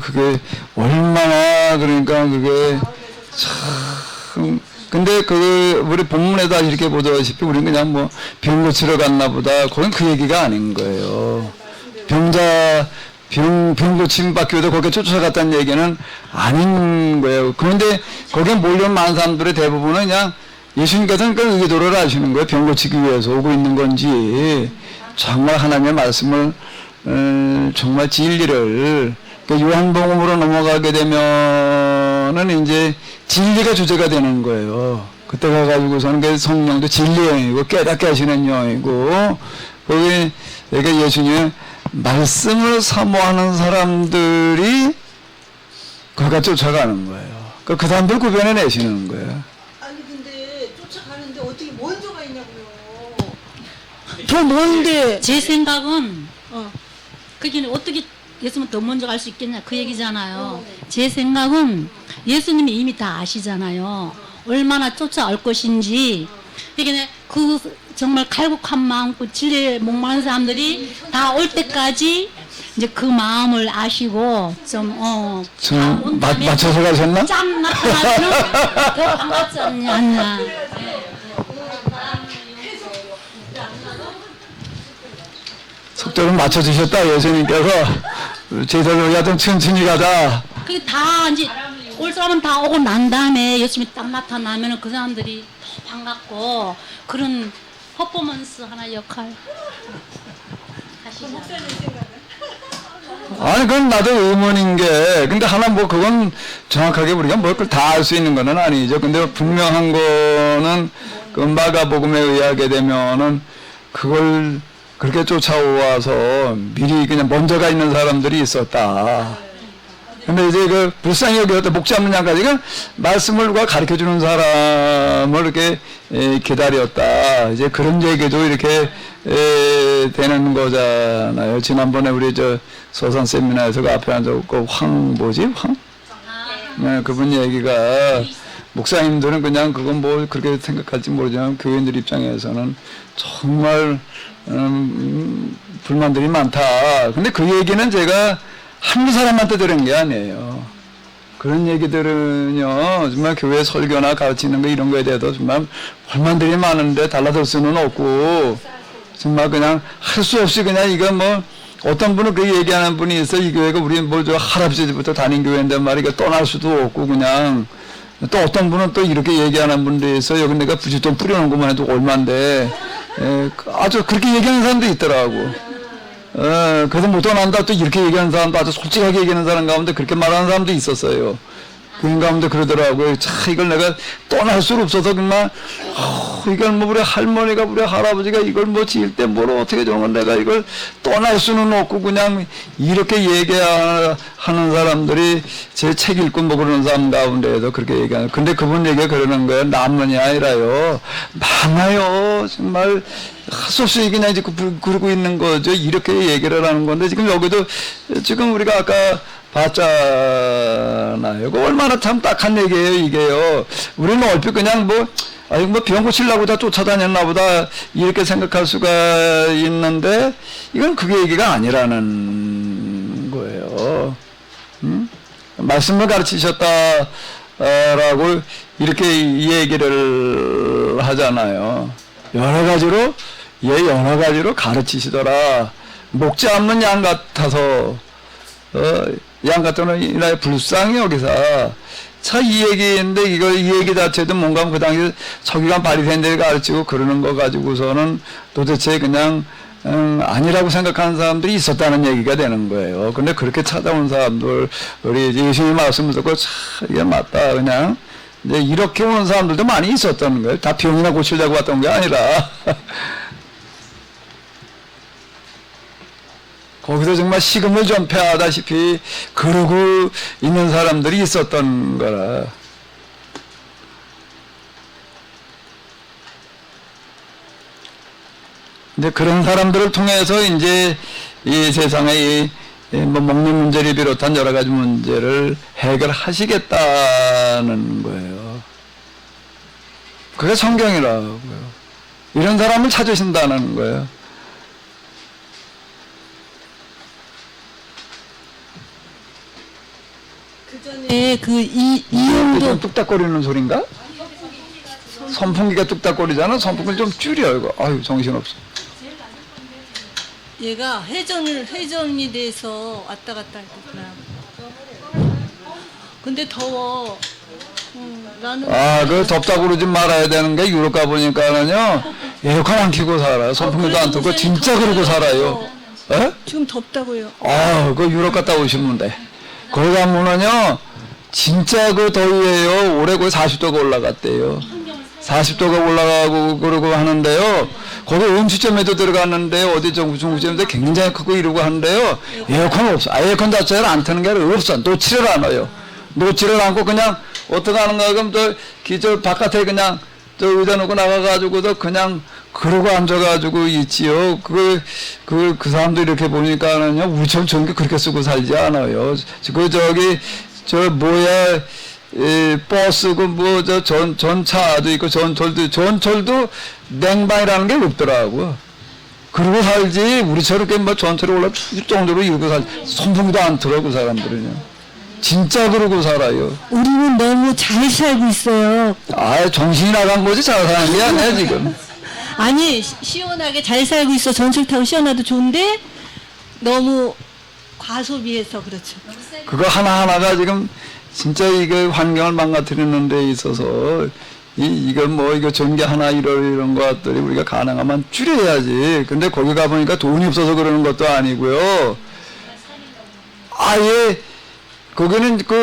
그게 얼마나 그러니까 그게 참 근데 그 우리 본문에다 이렇게 보다시피 우리는 그냥 뭐 병 고치러 갔나 보다. 그건 그 얘기가 아닌 거예요. 병 고침 받기 위해서 거기에 쫓아갔다는 얘기는 아닌 거예요. 그런데 거기에 몰려온 많은 사람들의 대부분은 그냥 예수님께서는 그 의도를 아시는 거예요. 병 고치기 위해서 오고 있는 건지 정말 하나님의 말씀을 정말 진리를 요한복음으로 넘어가게 되면은 이제 진리가 주제가 되는 거예요. 그때 가가지고서는 그 성령도 진리의 영이고 깨닫게 하시는 영이고 거기 그러니까 예수님의 말씀을 사모하는 사람들이 거기가 쫓아가는 거예요. 그 사람들 구별해 내시는 거예요. 아니 근데 쫓아가는데 어떻게 먼저가 있냐고요. 더 뭔데? 제 생각은 그게 어떻게 예수님은 더 먼저 갈 수 있겠냐 그 얘기잖아요. 제 생각은 예수님이 이미 다 아시잖아요. 얼마나 쫓아올 것인지. 이게 그 정말 갈급한 마음, 그 진리에 목마른 사람들이 다 올 때까지 이제 그 마음을 아시고 좀 맞춰서 가셨나? 짬 나타나면 더 반갑지 않냐. 속도를 맞춰주셨다 예수님께서 제대로 야좀 천천히 가자. 그게 다 이제 올 사람은 다 오고 난 다음에 예수님이 딱 나타나면 그 사람들이 더 반갑고 그런 퍼포먼스 하나 역할 하시죠. 아니 그건 나도 의문인 게 근데 하나 뭐 그건 정확하게 우리가 뭐 그걸 다 알 수 있는 거는 아니죠. 근데 분명한 거는 그 마가복음에 의하게 되면은 그걸 그렇게 쫓아와서 미리 그냥 먼저 가 있는 사람들이 있었다. 근데 이제 그 불쌍히 여기서 목 잡는 양까지 그 말씀을 누가 가르쳐 주는 사람을 이렇게 기다렸다. 이제 그런 얘기도 이렇게 되는 거잖아요. 지난번에 우리 저 서산 세미나에서 그 앞에 앉아있고 황? 네, 그분 얘기가 목사님들은 그냥 그건 뭐 그렇게 생각할지 모르지만 교인들 입장에서는 정말 불만들이 많다. 근데 그 얘기는 제가 한두 사람한테 들은 게 아니에요. 그런 얘기들은요, 정말 교회 설교나 가르치는 거 이런 거에 대해서 정말 불만들이 많은데 달라질 수는 없고, 정말 그냥 할 수 없이 그냥 이거 뭐, 어떤 분은 그 얘기하는 분이 있어. 이 교회가 우리 뭐 저 할아버지부터 다닌 교회인데 말이야 떠날 수도 없고 그냥 또 어떤 분은 또 이렇게 얘기하는 분도 있어요. 여기 내가 부지돈 뿌려놓은 것만 해도 얼만데 아주 그렇게 얘기하는 사람도 있더라고. 그래서 못 떠난다 또 이렇게 얘기하는 사람도 아주 솔직하게 얘기하는 사람 가운데 그렇게 말하는 사람도 있었어요. 그런 가운데 그러더라고요. 참 이걸 내가 떠날 수가 없어서 정말 이걸 뭐 우리 할머니가 우리 할아버지가 이걸 뭐 지을 때 뭘 어떻게 정은 내가 이걸 떠날 수는 없고 그냥 이렇게 얘기하는 사람들이 제 책 읽고 뭐 그러는 사람 가운데에도 그렇게 얘기하는. 근데 그분 얘기가 그러는 거예요. 남문이 아니라요. 많아요. 정말 할 수 없이 그냥 이제 그러고 있는 거죠. 이렇게 얘기를 하는 건데 지금 여기도 지금 우리가 아까 봤잖아요. 그 얼마나 참 딱한 얘기예요, 이게요. 우리는 얼핏 그냥 뭐, 아니, 뭐 병 고치려고 다 쫓아다녔나 보다, 이렇게 생각할 수가 있는데, 이건 그게 얘기가 아니라는 거예요. 말씀을 가르치셨다라고 이렇게 얘기를 하잖아요. 여러 가지로 가르치시더라. 목 잡는 양 같아서, 양 같은 이나의 불쌍히 여기서 차 이 얘기인데 이 얘기 자체도 뭔가 그 당시 서기관 바리새인들이 가르치고 그러는 거 가지고서는 도대체 그냥 아니라고 생각하는 사람들이 있었다는 얘기가 되는 거예요. 근데 그렇게 찾아온 사람들 우리 예수님 말씀을 듣고 참 이게 맞다 그냥 이제 이렇게 오는 사람들도 많이 있었다는 거예요. 다 병이나 고치려고 왔던 게 아니라. 거기서 정말 식음을 전폐하다시피 그러고 있는 사람들이 있었던 거라. 근데 그런 사람들을 통해서 이제 이 세상의 뭐 먹는 문제를 비롯한 여러 가지 문제를 해결하시겠다는 거예요. 그게 성경이라고요. 이런 사람을 찾으신다는 거예요. 네, 이용도 좀 뚝딱거리는 소린가? 선풍기가 뚝딱거리잖아. 선풍기를 좀 줄여 이거. 아유 정신없어. 얘가 회전이 돼서 왔다 갔다 했구나. 근데 더워. 나는 그 덥다고 그러지 말아야 되는 게 유럽 가보니까는요 에어컨 안 켜고 살아요. 선풍기도 안 틀고 진짜 그러고 살아요. 에? 지금 덥다고요. 그 유럽 갔다 오시면 돼. 거기 가면은요 진짜 그 더위에요. 올해 거의 40도가 올라갔대요. 40도가 올라가고 그러고 하는데요. 거기 음식점에도 들어갔는데 어디 중국점에도 굉장히 크고 이러고 하는데요. 에어컨 없어. 에어컨 자체를 안 트는 게 아니라 없어. 놓지를 않아요. 놓지를 않고 그냥 어떻게 하는가 그럼 저 바깥에 그냥 저 의자 놓고 나가가지고도 그냥 그러고 앉아가지고 있지요. 그 사람들 이렇게 보니까는요 우리처럼 전기 그렇게 쓰고 살지 않아요. 버스 전차도 있고 전철도 냉방이라는 게 없더라고. 그러고 살지 우리처럼 이렇게 뭐 전철에 올라 죽을 정도로 이러고 선풍기도 안 틀어 그 사람들은요. 진짜 그러고 살아요. 우리는 너무 잘 살고 있어요. 정신이 나간 거지 잘 사는 게 아니야 지금. 아니 시원하게 잘 살고 있어. 전철 타고 시원하도 좋은데 너무 과소비해서 그렇죠. 그거 하나하나가 지금 진짜 이거 환경을 망가뜨리는 데 있어서 이거 전기 하나 이런 것들이 우리가 가능하면 줄여야지. 근데 거기 가보니까 돈이 없어서 그러는 것도 아니고요. 아예 거기는 이게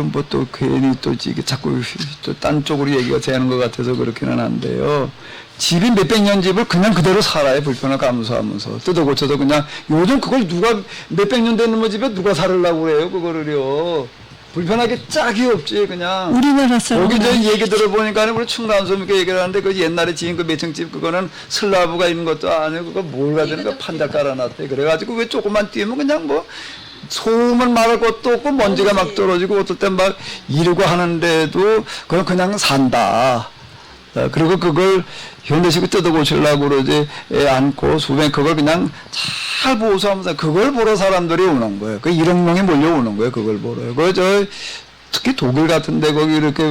뭐 또 괜히 또 이게 자꾸 또 딴 쪽으로 얘기가 되는 것 같아서 그렇기는 한데요. 집이 몇백 년 집을 그냥 그대로 살아요. 불편을 감수하면서 뜯어 고쳐서 그냥 요즘 그걸 누가 몇백 년 되는 뭐 집에 누가 살으려고 그래요 그거를요. 불편하게 짝이 없지 그냥. 우리나라 사람. 거기 저 얘기 들어보니까 우리 충남섬 이렇게 얘기를 하는데 그 옛날에 지은 그 매층집 그거는 슬라브가 있는 것도 아니고 그거 뭘 가지는 거 판자 깔아놨대. 그래가지고 왜 조금만 뛰면 그냥 뭐 소음을 말할 것도 없고 먼지가 막 떨어지고 어떨 땐 막 이러고 하는데도 그건 그냥 산다. 그리고 그걸 현대식으로 뜯어 고치려고 그러지 않고 수백 그걸 그냥 잘 보수하면서 그걸 보러 사람들이 오는 거예요. 그 1억 명이 몰려오는 거예요. 그걸 보러요. 특히 독일 같은데 거기 이렇게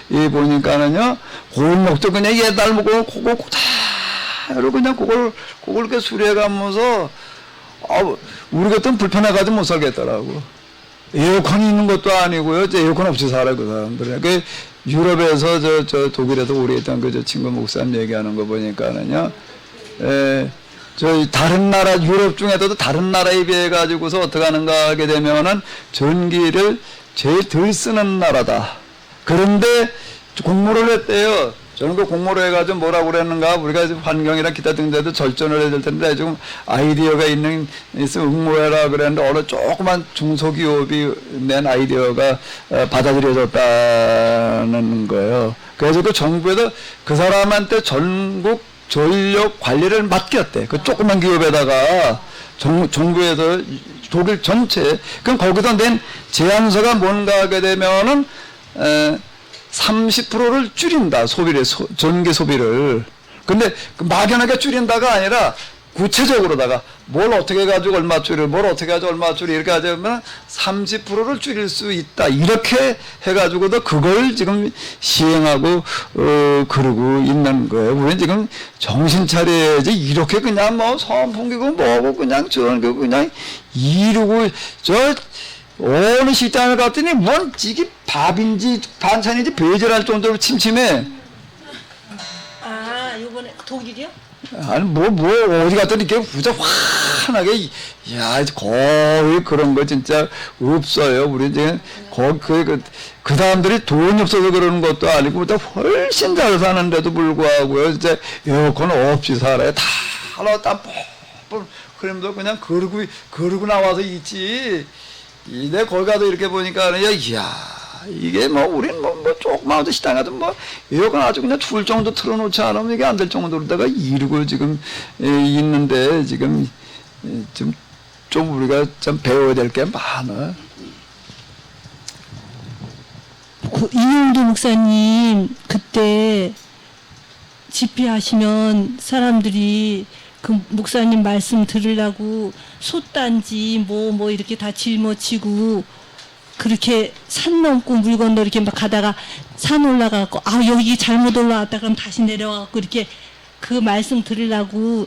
보니까는요 골목도 그냥 예달 먹고 그거 그대로 그냥 그걸 이렇게 수리해가면서 우리 같은 불편해가지고 못 살겠더라고. 에어컨이 있는 것도 아니고요. 에어컨 없이 살아요, 그 사람들은. 그 유럽에서 저 독일에도 오래 있던 그 친구 목사님 얘기하는 거 보니까는요. 다른 나라, 유럽 중에서도 다른 나라에 비해 가지고서 어떻게 하는가 하게 되면은 전기를 제일 덜 쓰는 나라다. 그런데 공모를 했대요. 저는 그 공모를 해가지고 뭐라고 그랬는가, 우리가 환경이랑 기타 등등도 절전을 해야 될 텐데, 좀 아이디어가 있으면 응모해라 그랬는데, 어느 조그만 중소기업이 낸 아이디어가 받아들여졌다는 거예요. 그래서 그 정부에서 그 사람한테 전국 전력 관리를 맡겼대. 그 조그만 기업에다가 정부에서 독일 전체, 그럼 거기서 낸 제안서가 뭔가 하게 되면은, 30%를 줄인다, 전기 소비를. 근데 막연하게 줄인다가 아니라 구체적으로다가 뭘 어떻게 해가지고 얼마 줄일, 뭘 어떻게 해가지고 얼마 줄일, 이렇게 하자면 30%를 줄일 수 있다. 이렇게 해가지고도 그걸 지금 시행하고, 그러고 있는 거예요. 우리는 지금 정신 차려야지, 이렇게 그냥 뭐 선풍기고 뭐고 그냥 저런 거 그냥 이러고, 어느 식당을 갔더니 뭔 이게 밥인지 반찬인지 배절할 정도로 침침해. 요번에 독일이요? 아니 어디 갔더니 이렇게 부자 환하게. 거의 그런 거 진짜 없어요. 우리 이제 그 사람들이 돈이 없어서 그러는 것도 아니고 보다 훨씬 잘 사는데도 불구하고요. 이제 에어컨 없이 살아요. 다 땀 뻘뻘 그러면서 그냥 그러고 나와서 있지. 내 거기 가도 이렇게 보니까, 이게 우린 조그마한 시장 가도 에어컨 아주 그냥 줄 정도 틀어놓지 않으면 이게 안 될 정도로다가 이러고 지금 있는데, 지금 좀 우리가 좀 배워야 될 게 많아. 이용도 목사님, 그때 집회하시면 사람들이 그 목사님 말씀 들으려고 솥단지 뭐 이렇게 다 짊어지고 그렇게 산 넘고 물 건너 이렇게 막 가다가 산 올라가고 아 여기 잘못 올라왔다 그럼 다시 내려와갖고 이렇게 그 말씀 들으려고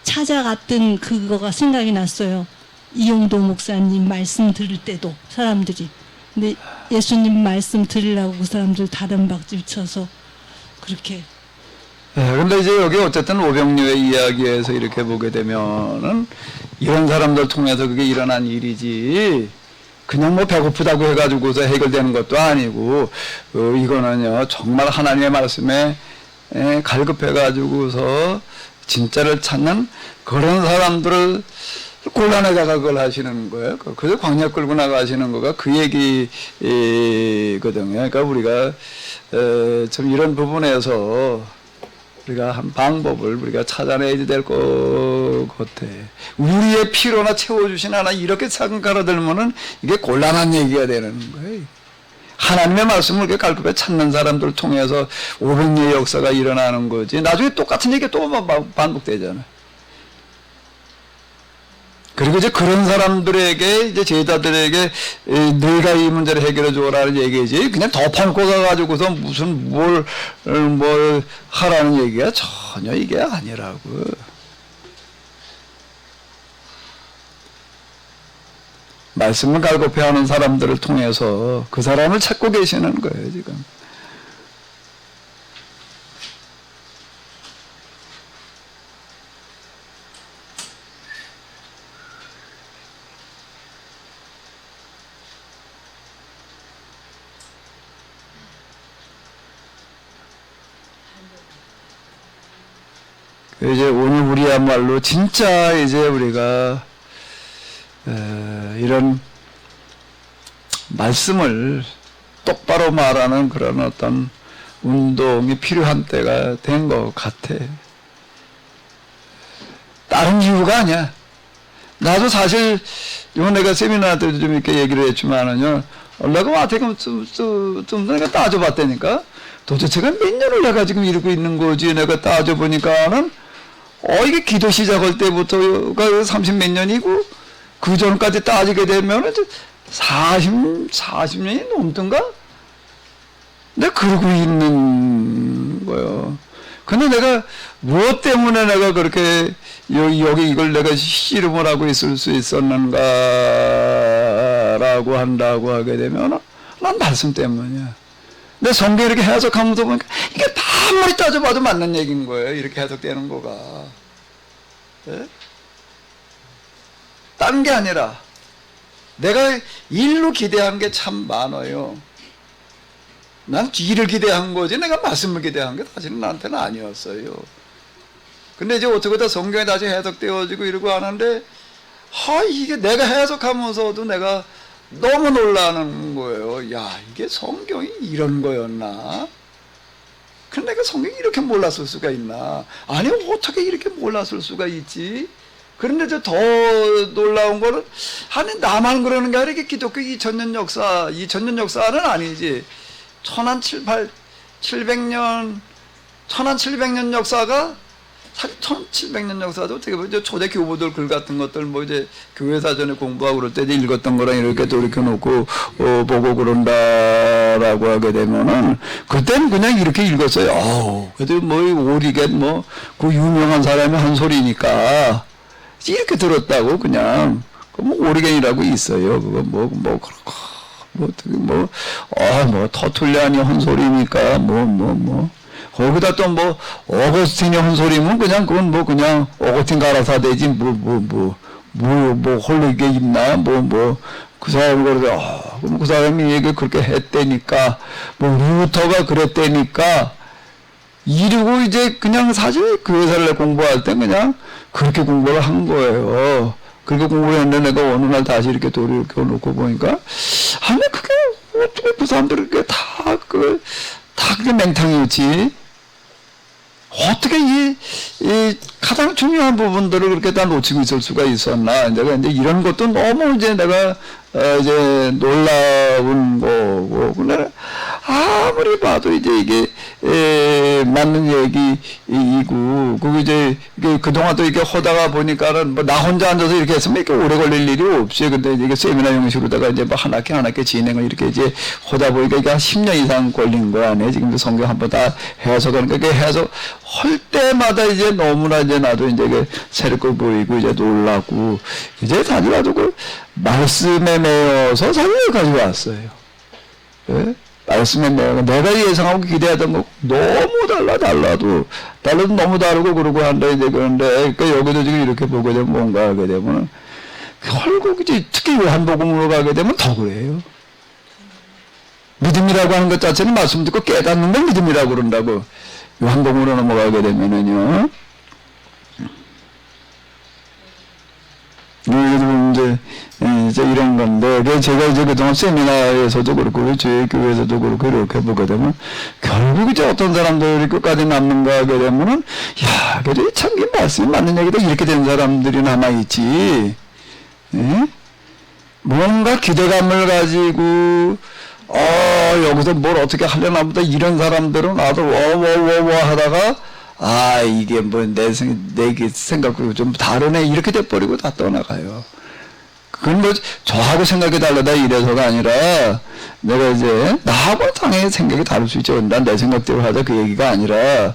찾아갔던 그거가 생각이 났어요. 이용도 목사님 말씀 들을 때도 사람들이. 근데 예수님 말씀 들으려고 그 사람들 다른 박질 쳐서 그렇게. 근데 이제 여기 어쨌든 오병료의 이야기에서 이렇게 보게 되면은 이런 사람들 통해서 그게 일어난 일이지 그냥 뭐 배고프다고 해가지고서 해결되는 것도 아니고 이거는요 정말 하나님의 말씀에 갈급해가지고서 진짜를 찾는 그런 사람들을 곤란에다가 그걸 하시는 거예요. 그래서 광야 끌고 나가시는 거가 그 얘기거든요. 그러니까 우리가 좀 이런 부분에서 우리가 한 방법을 우리가 찾아내야 될 것 같아. 우리의 필요나 채워주신 하나 이렇게 참 가로들면은 이게 곤란한 얘기가 되는 거예요. 하나님의 말씀을 이렇게 갈급해 찾는 사람들을 통해서 500년의 역사가 일어나는 거지. 나중에 똑같은 얘기가 또 반복되잖아요. 그리고 이제 그런 사람들에게 이제 제자들에게 너희가 이 문제를 해결해 줘라는 얘기지. 그냥 덮어놓고 가가지고서 무슨 뭘 하라는 얘기가 전혀 이게 아니라고. 말씀을 갈급해하는 사람들을 통해서 그 사람을 찾고 계시는 거예요 지금. 이제 오늘 우리야말로 진짜 이제 우리가 이런 말씀을 똑바로 말하는 그런 어떤 운동이 필요한 때가 된 것 같아. 다른 이유가 아니야. 나도 사실 이번 내가 세미나 때도 좀 이렇게 얘기를 했지만은요, 내가 와한테 좀 내가 따져봤다니까. 도대체가 몇 년을 내가 지금 이러고 있는 거지. 내가 따져보니까는 이게 기도 시작할 때부터가 30몇 년이고, 그 전까지 따지게 되면은 40년이 넘던가? 내가 그러고 있는 거예요. 근데 내가 무엇 때문에 내가 그렇게 여기 이걸 내가 씨름을 하고 있을 수 있었는가라고 한다고 하게 되면 난 말씀 때문이야. 내 성경 이렇게 해석하면서 보니까 이게 다 아무리 따져봐도 맞는 얘기인 거예요. 이렇게 해석되는 거가. 네? 다른 게 아니라 내가 일로 기대한 게 참 많아요. 난 일을 기대한 거지 내가 말씀을 기대한 게 사실은 나한테는 아니었어요. 근데 이제 어떻게 다 성경이 다시 해석되어지고 이러고 하는데 이게 내가 해석하면서도 내가 너무 놀라는 거예요. 야, 이게 성경이 이런 거였나? 근데 내가 성경이 이렇게 몰랐을 수가 있나? 아니, 어떻게 이렇게 몰랐을 수가 있지? 그런데 더 놀라운 거는, 아니, 나만 그러는 게 아니라 이게 기독교 2000년 역사는 아니지. 1700년 역사가, 사실 1700년 역사도 어떻게 보면 초대 교부들 글 같은 것들 이제 교회 사전에 공부하고 그럴 때 읽었던 거랑 이렇게 돌이켜놓고 보고 그런다라고 하게 되면은 그때는 그냥 이렇게 읽었어요. 그래도 오리겐 그 유명한 사람의 한 소리니까 이렇게 들었다고 그냥 오리겐이라고 있어요. 그거 터툴리안이 한 소리니까 거기다 또 어거스틴이 한 소리면 그냥 그건 그냥 어거스틴 갈아서 되지 홀로 이게 있나 그 사람이 그러죠. 그럼 그 사람이 얘기 그렇게 했대니까 루터가 그랬대니까 이러고 이제 그냥 사실 그 회사를 공부할 때 그냥 그렇게 공부를 한 거예요. 그렇게 공부를 했는데 내가 어느 날 다시 이렇게 돌이켜놓고 보니까 아니 그게 어떻게 그 사람들이 다 그게 맹탕이었지. 어떻게 이 가장 중요한 부분들을 그렇게 다 놓치고 있을 수가 있었나. 내가 이제 이런 것도 너무 이제 내가 이제 놀라운 거고. 근데 아무리 봐도 이제 이게 맞는 얘기이고 그리고 이제 그동안도 이렇게 하다가 보니까는 뭐 나 혼자 앉아서 이렇게 했으면 이렇게 오래 걸릴 일이 없어요. 근데 이게 세미나 형식으로다가 이제 뭐 한 학기 진행을 이렇게 이제 하다 보니까 이게 한 10년 이상 걸린 거 아니에요. 지금도 성경 한번 다 해석하니까 그게 해석 할 때마다 이제 너무나 이제 나도 이제 그 새롭고 보이고 이제 놀라고 이제 사실 아주 그 말씀에 매여서 사진을 가져왔어요. 예? 말씀에 매여 내가 예상하고 기대하던 거 너무 달라도 너무 다르고 그러고 한다 이제 그런데 그러니까 여기도 지금 이렇게 보게 되면 뭔가 하게 되면 결국 이제 특히 요한복음으로 가게 되면 더 그래요. 믿음이라고 하는 것 자체는 말씀 듣고 깨닫는 걸 믿음이라고 그런다고 요한복음으로 넘어가게 되면은요. 이제 이런 건데, 제가 이제 그동안 세미나에서도 그렇고, 저희 교회에서도 그렇고, 이렇게 보게 되면, 결국 이제 어떤 사람들이 끝까지 남는가 하게 되면은, 야, 그래, 참, 이 말씀이 맞는 얘기다. 이렇게 된 사람들이 남아있지. 예? 뭔가 기대감을 가지고, 여기서 뭘 어떻게 하려나 보다 이런 사람들은 나도 하다가, 이게 뭐 내 생각하고 좀 다르네. 이렇게 돼버리고 다 떠나가요. 그건 뭐 저하고 생각이 다르다 이래서가 아니라 내가 이제 나하고 당연히 생각이 다를 수 있죠. 난 내 생각대로 하자 그 얘기가 아니라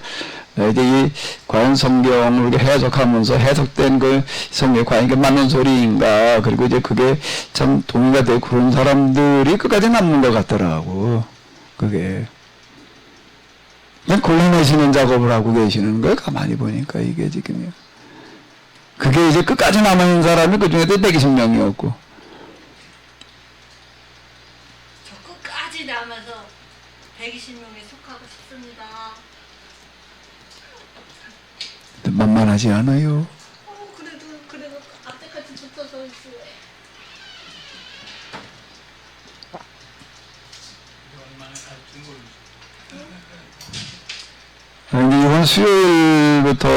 이제 이 과연 성경을 이렇게 해석하면서 해석된 그 성경이 과연 이게 맞는 소리인가 그리고 이제 그게 참 동의가 되고 그런 사람들이 끝까지 남는 것 같더라고. 그게 그냥 골라내시는 작업을 하고 계시는 거예요. 가만히 보니까 이게 지금요. 그게 이제 끝까지 남아있는 사람이 그 중에도 120명이었고. 저 끝까지 남아서 120명에 속하고 싶습니다. 만만하지 않아요. 그래도 앞에까지 붙어서 있어요. 이번 수요일부터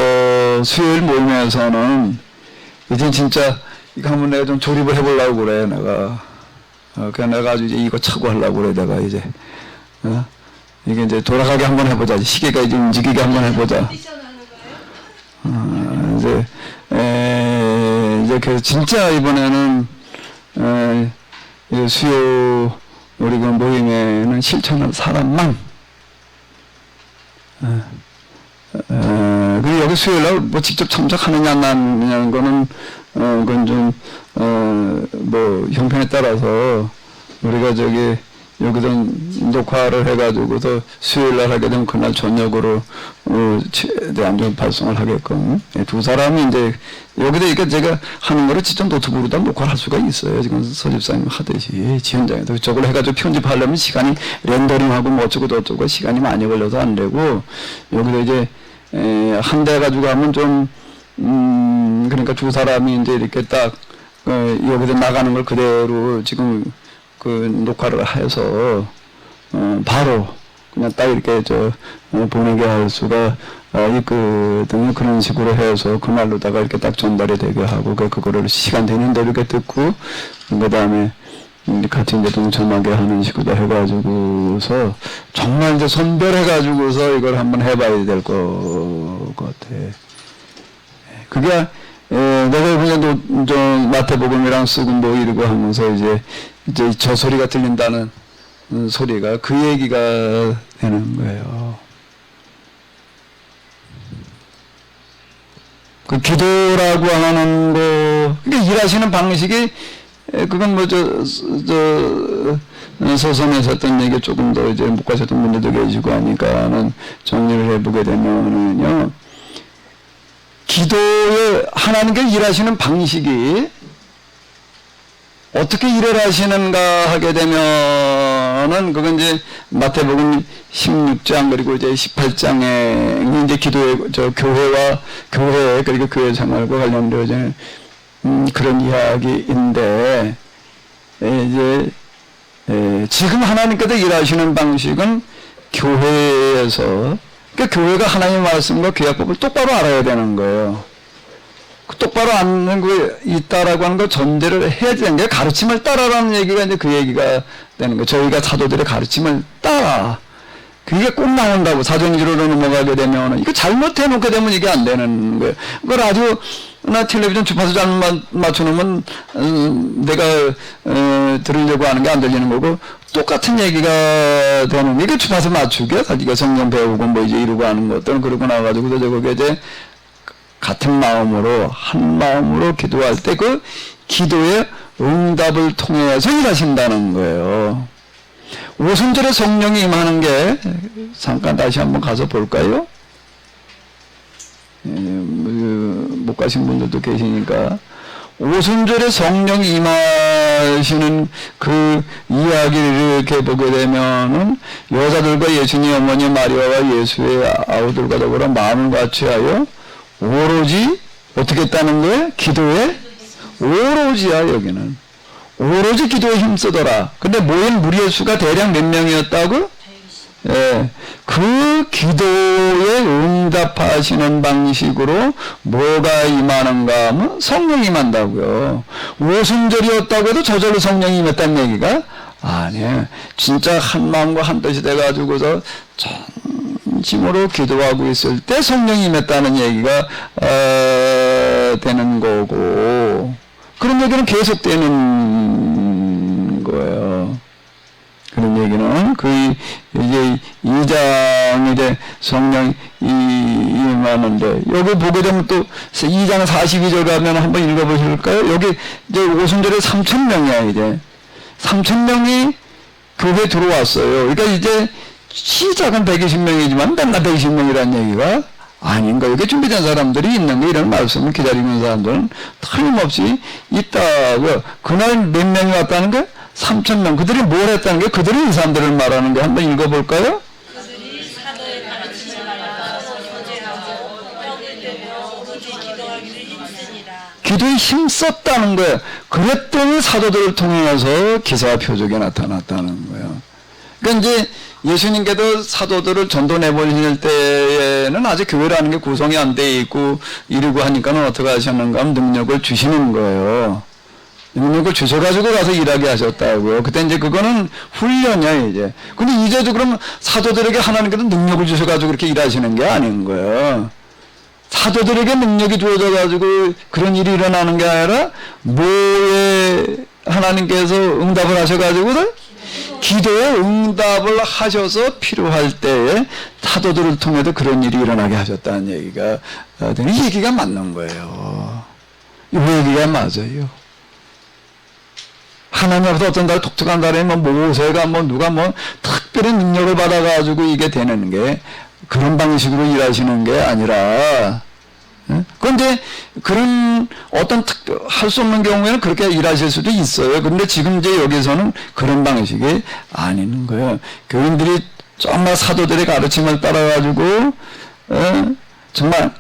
수요일 모임에서는 이제 진짜 이거 한번 내가 좀 조립을 해보려고 그래 내가 그냥 내가 아주 이제 이거 차고 하려고 그래 내가 이제 이게 이제 돌아가게 한번 해보자 시계가 이제 움직이게 한번 해보자 이제 그래서 진짜 이번에는 이제 수요 우리 그 모임에는 실천할 사람만 그리고 여기 수요일날 뭐 직접 참석하느냐 안 하느냐는 거는 그건 좀 뭐 형편에 따라서 우리가 저기 여기서 녹화를 해가지고서 수요일날 하게 되면 그날 저녁으로 최대한 좀 발송을 하게끔 두 사람이 이제 여기다 이렇게 제가 하는 거를 직접 노트북으로 다 녹화를 할 수가 있어요. 지금 서집사님 하듯이 지현장에서 저걸 해가지고 편집하려면 시간이 렌더링하고 뭐 어쩌고 저쩌고 시간이 많이 걸려서 안 되고 여기다 이제 한 대 가지고 하면 좀 그러니까 두 사람이 이제 이렇게 딱 여기서 나가는 걸 그대로 지금 그 녹화를 해서 바로 그냥 딱 이렇게 보내게 할 수가 있거든요. 그런 식으로 해서 그날로다가 이렇게 딱 전달이 되게 하고 그거를 시간 되는 대로 이렇게 듣고 그 다음에 같이 이제 동참하게 하는 식으로 해가지고서 정말 이제 선별해가지고서 이걸 한번 해봐야 될 것 같아. 그게 내가 그냥 좀 마태복음이랑 쓰고 뭐 이러고 하면서 이제 저 소리가 들린다는 소리가 그 얘기가 되는 거예요. 그 기도라고 하는 거, 그러니까 일하시는 방식이 그건 뭐 서선에서 했던 얘기 조금 더 이제 못 가셨던 분들도 계시고 하니까는 정리를 해보게 되면은요. 기도에 하나님께 일하시는 방식이 어떻게 일을 하시는가 하게 되면은 그건 이제 마태복음 16장 그리고 이제 18장에 이제 기도의 교회 그리고 교회 생활과 관련되어진 그런 이야기인데 이제 지금 하나님께서 일하시는 방식은 교회에서 그러니까 교회가 하나님의 말씀과 규약법을 똑바로 알아야 되는 거예요. 똑바로 아는 거 있다라고 하는 거 전제를 해야 되는 게 가르침을 따라라는 얘기가 이제 그 얘기가 되는 거예요. 저희가 사도들의 가르침을 맞다. 그게 꼭 나온다고 사정지로로 넘어가게 되면 이거 잘못해 놓게 되면 이게 안 되는 거예요. 그걸 아주 나 텔레비전 주파수 잘못 맞춰놓으면 내가 들으려고 하는 게 안 들리는 거고 똑같은 얘기가 되는 게 주파수 맞추게 자기가 성경 배우고 뭐 이제 이러고 하는 것들은 그러고 나가지고 저거게 이제 같은 마음으로 한 마음으로 기도할 때 그 기도의 응답을 통해서 일하신다는 거예요. 오순절에 성령이 임하는 게 잠깐 다시 한번 가서 볼까요? 못 가신 분들도 계시니까 오순절에 성령이 임하시는 그 이야기를 이렇게 보게 되면은 여자들과 예수님 어머니 마리아와 예수의 아우들과 더불어 마음을 같이하여 오로지 어떻게 했다는 거예요? 기도에 오로지야 여기는 오로지 기도에 힘쓰더라. 근데 모인 무리의 수가 대략 몇 명이었다고? 예, 그 기도에 응답하시는 방식으로 뭐가 임하는가 하면 성령이 임한다고요. 오순절이었다고 해도 저절로 성령이 임했다는 얘기가 아니에요. 진짜 한 마음과 한 뜻이 돼가지고서 진심으로 기도하고 있을 때 성령이 임했다는 얘기가 되는 거고 그런 얘기는 계속되는 거예요. 그런 얘기는 이제 2장 이제 성령이 임하는데 여기 보게 되면 또 2장 42절 가면 한번 읽어보실까요? 여기 이제 오순절에 3,000명이야 이제 3,000명이 교회에 들어왔어요. 그러니까 이제 시작은 120명이지만 맨날 120명이라는 얘기가 아닌 거예요. 이게 준비된 사람들이 있는 거 이런 말씀을 기다리고 있는 사람들은 틀림없이 있다고요. 그날 몇 명이 왔다는 게 3,000명. 그들이 뭘 했다는 게 그들이 이 사람들을 말하는 게 한번 읽어볼까요? 그들이 사도의 가르침을 따라 교제하고 떡을 떼며 오로지 기도하기를 힘쓰니라. 기도에 힘썼다는 거예요. 그랬더니 사도들을 통해서 기사와 표적이 나타났다는 거예요. 그러니까 이제 예수님께도 사도들을 전도 내보낼 때에는 아직 교회라는 게 구성이 안 돼 있고 이러고 하니까는 어떻게 하셨는가 하면 능력을 주시는 거예요. 능력을 주셔가지고 가서 일하게 하셨다고요. 그때 이제 그거는 훈련이야, 이제. 근데 이제도 그러면 사도들에게 하나님께서 능력을 주셔가지고 그렇게 일하시는 게 아닌 거예요. 사도들에게 능력이 주어져가지고 그런 일이 일어나는 게 아니라 뭐에 하나님께서 응답을 하셔가지고 기도에 응답을 하셔서 필요할 때에 사도들을 통해서 그런 일이 일어나게 하셨다는 얘기가 이 얘기가 맞는 거예요. 이 얘기가 맞아요. 하나님 앞에서 어떤 날 독특한 사람이 모세가 누가 특별히 능력을 받아가지고 이게 되는 게 그런 방식으로 일하시는 게 아니라 그런데 그런 어떤 할 수 없는 경우에는 그렇게 일하실 수도 있어요. 그런데 지금 이제 여기서는 그런 방식이 아닌 거예요. 교인들이 정말 사도들의 가르침을 따라가지고 정말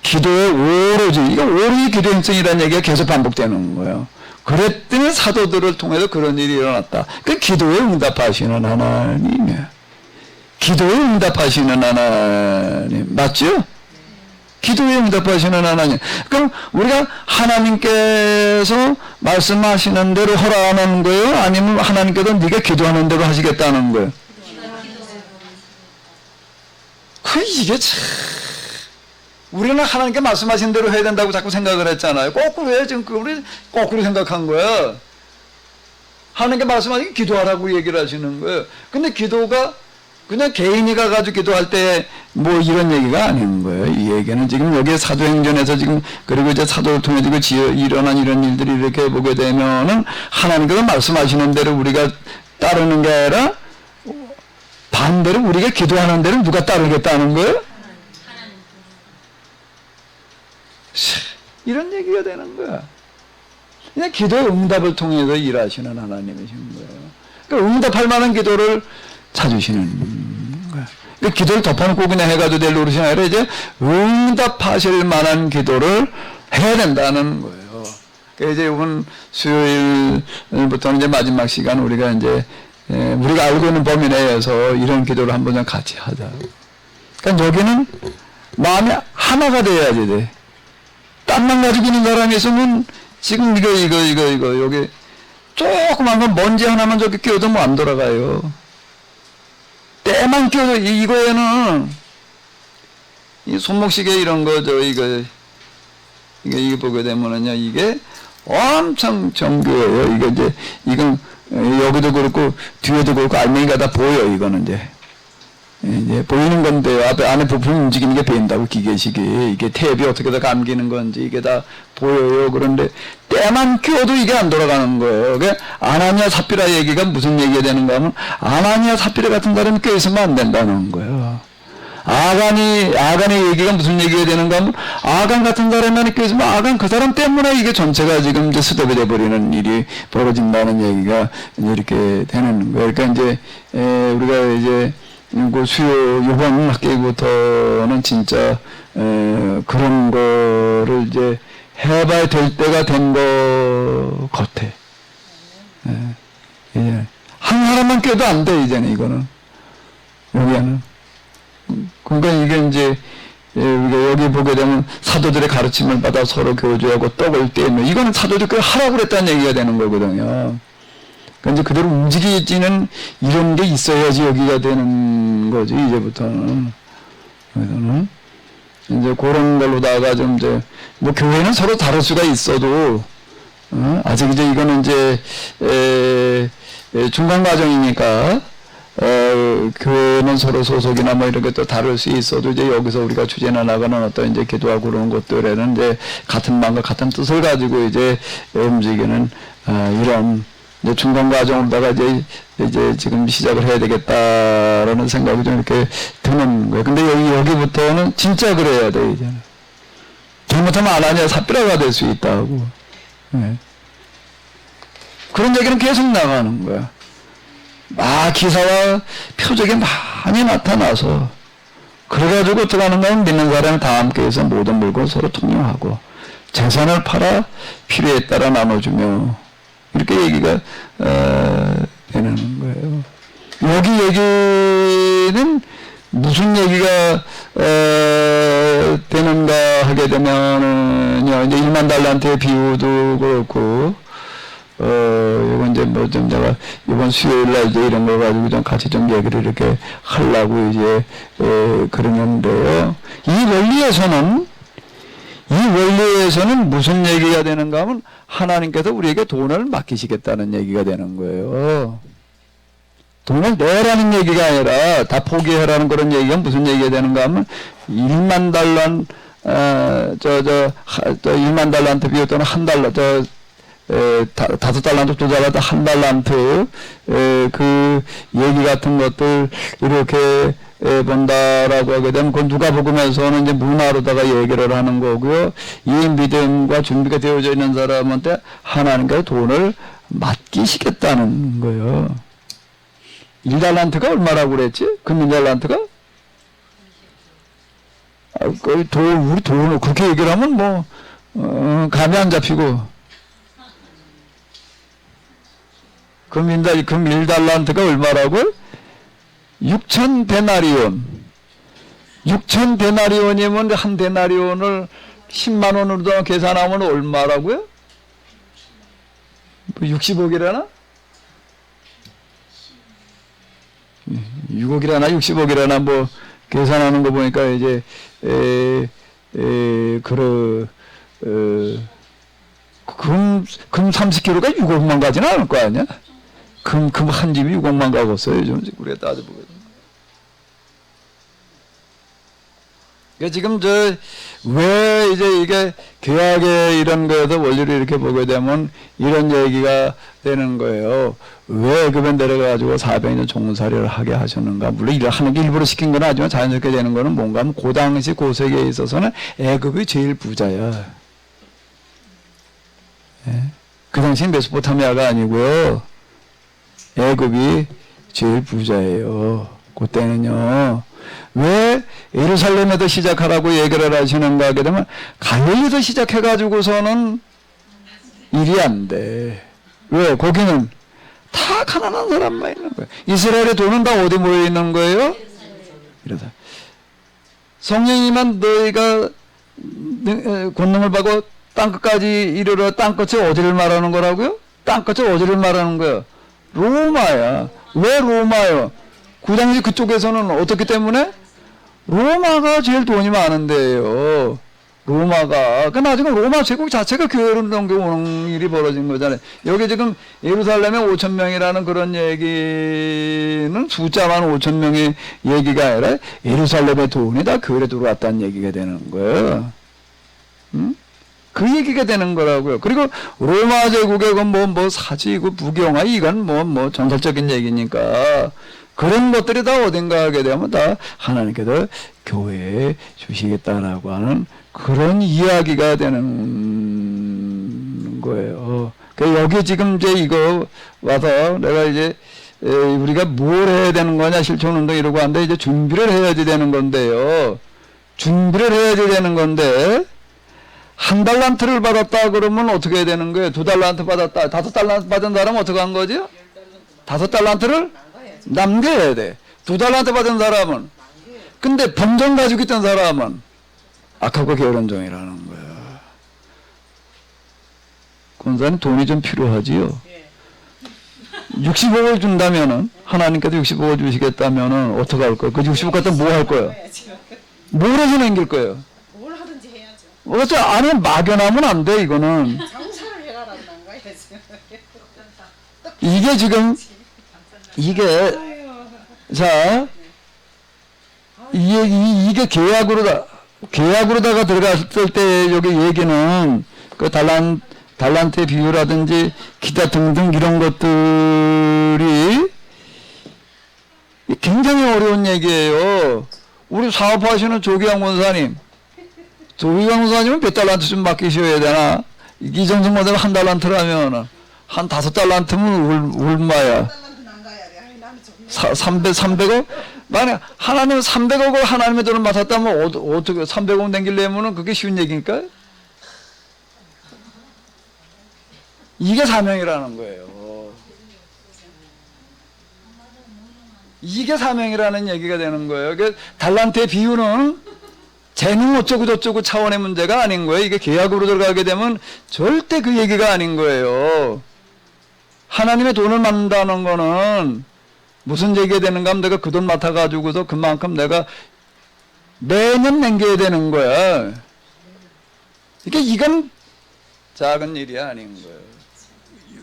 기도에 오로지 이거 오로지 기도 행성이라는 얘기가 계속 반복되는 거예요. 그랬더니 사도들을 통해서 그런 일이 일어났다. 그 기도에 응답하시는 하나님이에요. 기도에 응답하시는 하나님 맞죠? 기도에 응답하시는 하나님. 그럼 우리가 하나님께서 말씀하시는 대로 허락하는 거예요? 아니면 하나님께서 네가 기도하는 대로 하시겠다는 거예요? 이게 참 우리는 하나님께 말씀하신 대로 해야 된다고 자꾸 생각을 했잖아요. 거꾸로 해. 지금 우리 거꾸로 생각한 거야. 하나님께 말씀하시기 기도하라고 얘기를 하시는 거예요. 근데 기도가 그냥 개인이 가가지고 기도할 때 뭐 이런 얘기가 아닌 거예요. 이 얘기는 지금 여기에 사도행전에서 지금 그리고 이제 사도를 통해 일어난 이런 일들이 이렇게 보게 되면은 하나님께서 말씀하시는 대로 우리가 따르는 게 아니라 반대로 우리가 기도하는 대로 누가 따르겠다는 거예요? 이런 얘기가 되는 거야. 그냥 기도의 응답을 통해서 일하시는 하나님이신 거예요. 그러니까 응답할 만한 기도를 찾으시는 거야. 그 기도를 덮어놓고 그냥 해가도 될 노릇이 아니라 이제 응답하실 만한 기도를 해야 된다는 거예요. 그러니까 이제 이번 수요일부터는 이제 마지막 시간 우리가 이제 우리가 알고 있는 범위 내에서 이런 기도를 한번 좀 같이 하자. 그러니까 여기는 마음이 하나가 돼야지 돼. 딴만 가지고 있는 사람이 있으면 지금 이거 여기 조그만 건 먼지 하나만 저기 끼워도 뭐 안 돌아가요. 때만 끼워도 이거에는 이 손목시계 이런 거 이게 보게 되면은요 이게 엄청 정교해요. 이게 이제 이건 여기도 그렇고 뒤에도 그렇고 알맹이가 다 보여. 이거는 이제 보이는 건데 앞에 안에 부품 움직이는 게 보인다고 기계식이 이게 탭이 어떻게 다 감기는 건지 이게 다 보여요. 그런데 때만 끼워도 이게 안 돌아가는 거예요. 그게 아나니아 삽비라 얘기가 무슨 얘기가 되는가 하면 아나니아 삽비라 같은 사람이 껴있으면 안 된다는 거예요. 아간의 얘기가 무슨 얘기가 되는가 하면 아간 같은 사람이 껴있으면 아간 그 사람 때문에 이게 전체가 지금 이제 스톱이 돼버리는 일이 벌어진다는 얘기가 이렇게 되는 거예요. 그러니까 이제 우리가 이제 그 수요 이번 학기부터는 진짜 그런 거를 이제 해봐야 될 때가 된 거 같아. 이제 한 사람만 껴도 안 돼. 이제는 이거는 여기에는. 그러니까 이게 이제 우리가 여기 보게 되면 사도들의 가르침을 받아 서로 교제하고 떡을 떼며 이거는 사도들이 하라고 그랬다는 얘기가 되는 거거든요. 그러니까 이제 그대로 움직이지는 이런 게 있어야지 여기가 되는 거지 이제부터는. 그래서는 이제 그런 걸로다가 좀 이제 뭐 교회는 서로 다를 수가 있어도 아직 이제 이거는 이제 중간 과정이니까. 교회는 서로 소속이나 뭐 이렇게 또 다를 수 있어도 이제 여기서 우리가 추진해 나가는 어떤 이제 기도하고 그런 것들에는 이제 같은 마음과 같은 뜻을 가지고 이제 움직이는 이런 이제 중간 과정으로다가 이제 지금 시작을 해야 되겠다라는 생각이 좀 이렇게 드는 거예요. 근데 여기부터는 진짜 그래야 돼 이제는. 잘못하면 아나니아 삽비라가 될 수 있다고. 네. 그런 얘기는 계속 나가는 거야. 기사와 표적이 많이 나타나서 그래가지고 어떻게 하는가 하면 믿는 사람이 다 함께해서 모든 물건 서로 통용하고 재산을 팔아 필요에 따라 나눠주며 이렇게 얘기가 되는 거예요. 여기 얘기는 무슨 얘기가 되는가 하게 되면은요 이제 1만 달란트의 비유도 그렇고 이건 이제 뭐 좀 내가 이번 수요일 날 이제 이런 거 가지고 좀 같이 좀 얘기를 이렇게 하려고 이제 그러는데요. 이 원리에서는 무슨 얘기가 되는가 하면 하나님께서 우리에게 돈을 맡기시겠다는 얘기가 되는 거예요. 돈을 내라는 얘기가 아니라 다 포기해라는 그런 얘기가 무슨 얘기가 되는가 하면 1만 달란 1만 달란트 비유 또는 한 달러 5달란트 2달란트 1달란트 그 얘기 같은 것들 이렇게 본다라고 하게 되면 그건 누가복음에서는 이제 문화로다가 얘기를 하는 거고요. 이 믿음과 준비가 되어져 있는 사람한테 하나님께서 돈을 맡기시겠다는 거예요. 1달란트가 얼마라고 그랬지? 금인 달란트가? 우리 돈을 그렇게 얘기를 하면 뭐 감이 안 잡히고 금 1달란트가 얼마라고? 6천 데나리온. 6천 데나리온이면 한 데나리온을 10만 원으로 계산하면 얼마라고요? 60억이라나? 6억이라나 60억이라나 뭐 계산하는 거 보니까 이제 금 30kg가 6억만 가지는 않을 거 아니야? 금 한 집이 6억만 가겠어요. 요즘 우리가 따져보게 되면. 그러니까 지금 왜 이제 이게 계약의 이런 거에서 원리를 이렇게 보게 되면 이런 얘기가 되는 거예요. 왜 애굽에 내려가지고 400년 종살이를 하게 하셨는가? 물론 일을 하는 게 일부러 시킨 건 아니지만 자연스럽게 되는 거는 뭔가 하면 그 당시 그 세계에 있어서는 애굽이 제일 부자야. 예? 그 당시엔 메소포타미아가 아니고요. 애굽이 제일 부자예요. 그때는요. 왜 예루살렘에서 시작하라고 얘기를 하시는가 하게 되면 갈릴리에서 시작해가지고서는 일이 안 돼. 왜? 거기는 다 가난한 사람만 있는 거예요. 이스라엘의 돈은 다 어디 모여 있는 거예요? 이러다. 성령이만 너희가 권능을 받고 땅끝까지 이르러 땅끝이 어디를 말하는 거라고요? 땅끝을 어디를 말하는 거야? 로마야. 왜 로마요? 그 당시 그쪽에서는 어떻기 때문에? 로마가 제일 돈이 많은데요. 로마가. 그 나중에 로마 제국 자체가 교회로 넘겨오는 일이 벌어진 거잖아요. 여기 지금 예루살렘에 5천 명이라는 그런 얘기는 숫자만 5천 명의 얘기가 아니라 예루살렘의 돈이 다 교회로 들어왔다는 얘기가 되는 거예요. 응? 그 얘기가 되는 거라고요. 그리고 로마 제국의 뭐 사지, 부경화, 이건 뭐 전설적인 얘기니까 그런 것들이 다 어딘가 하게 되면 다 하나님께서 교회에 주시겠다라고 하는 그런 이야기가 되는 거예요. 여기 지금 이제 이거 와서 내가 이제 우리가 뭘 해야 되는 거냐 실천운동 이러고 하는데 이제 준비를 해야지 되는 건데요. 준비를 해야지 되는 건데 한 달란트를 받았다 그러면 어떻게 해야 되는 거예요? 2달란트 받았다. 5달란트 받은 사람은 어떻게 한 거죠? 5달란트를 남겨야 돼. 2달란트 받은 사람은. 근데 범정 가지고 있던 사람은 악하고 게으른 종이라는 거야. 권사님 돈이 좀 필요하지요. 60억을 준다면은 하나님께서 60억을 주시겠다면은 어떻게 할 거야? 그 60억 갖다 뭐 할 거야? 뭘 해서 남길 거예요? 뭘 하든지 해야죠. 어째 안에 막연하면 안 돼 이거는. 장사를 해라라는 거예요. 이게 지금 이게 자 이게 계약으로다가 들어갔을 때 여기 얘기는 그 달란트의 비유라든지 기타 등등 이런 것들이 굉장히 어려운 얘기예요. 우리 사업하시는 조기영 원사님, 조기영 원사님은 몇 달란트 좀 맡기셔야 되나? 이 정도만 되면 한 달란트라면 한 5달란트면 얼마야? 300억? 만약 하나님 300억을 하나님의 돈을 맡았다면 어떻게 300억 남기려면 그게 쉬운 얘기니까? 이게 사명이라는 거예요. 이게 사명이라는 얘기가 되는 거예요. 달란트의 비유는 재능 어쩌고 저쩌고 차원의 문제가 아닌 거예요. 이게 계약으로 들어가게 되면 절대 그 얘기가 아닌 거예요. 하나님의 돈을 맡는다는 거는 무슨 얘기가 되는가 하면 내가 그 돈 맡아가지고서 그만큼 내가 매년 남겨야 되는 거야. 이건 작은 일이 아닌 거예요.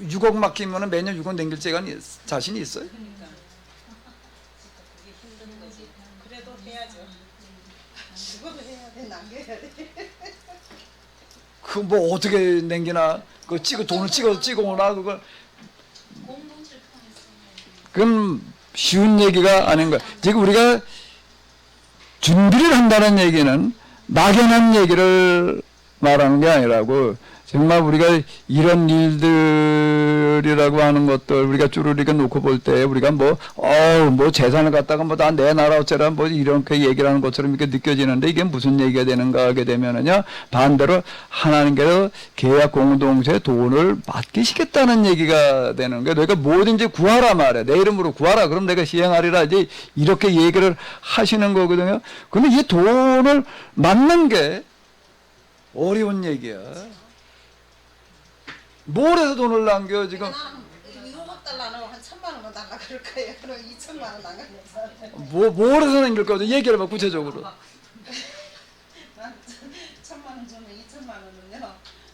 6억 맡기면 매년 6억 남길 자신이 있어요? 그래도 해야죠. 죽어도 해야 돼. 남겨야 돼. 그 뭐 어떻게 남기나? 그 돈을 찍어오나 그걸. 그건 쉬운 얘기가 아닌 거야. 지금 우리가 준비를 한다는 얘기는 막연한 얘기를 말하는 게 아니라고 정말 우리가 이런 일들이라고 하는 것들 우리가 쭈루리가 놓고 볼 때 우리가 뭐 재산을 갖다가 뭐 다 내 나라 어쩌라 뭐 이렇게 얘기를 하는 것처럼 이렇게 느껴지는데 이게 무슨 얘기가 되는가 하게 되면은요 반대로 하나님께서 계약 공동체에 돈을 맡기시겠다는 얘기가 되는 거예요. 너희가 뭐든지 구하라 말해. 내 이름으로 구하라. 그럼 내가 시행하리라. 이제 이렇게 얘기를 하시는 거거든요. 그러면 이 돈을 맡는 게 어려운 얘기야. 뭘 해서 돈을 남겨 지금? 1억 달러는 한 1,000만 원만 달라 그럴 거예요. 그럼 2,000만 원 남겨서. 뭘 해서 남길 거야? 얘기를 해봐 구체적으로. 난 1,000만 원 주면 2,000만 원은요.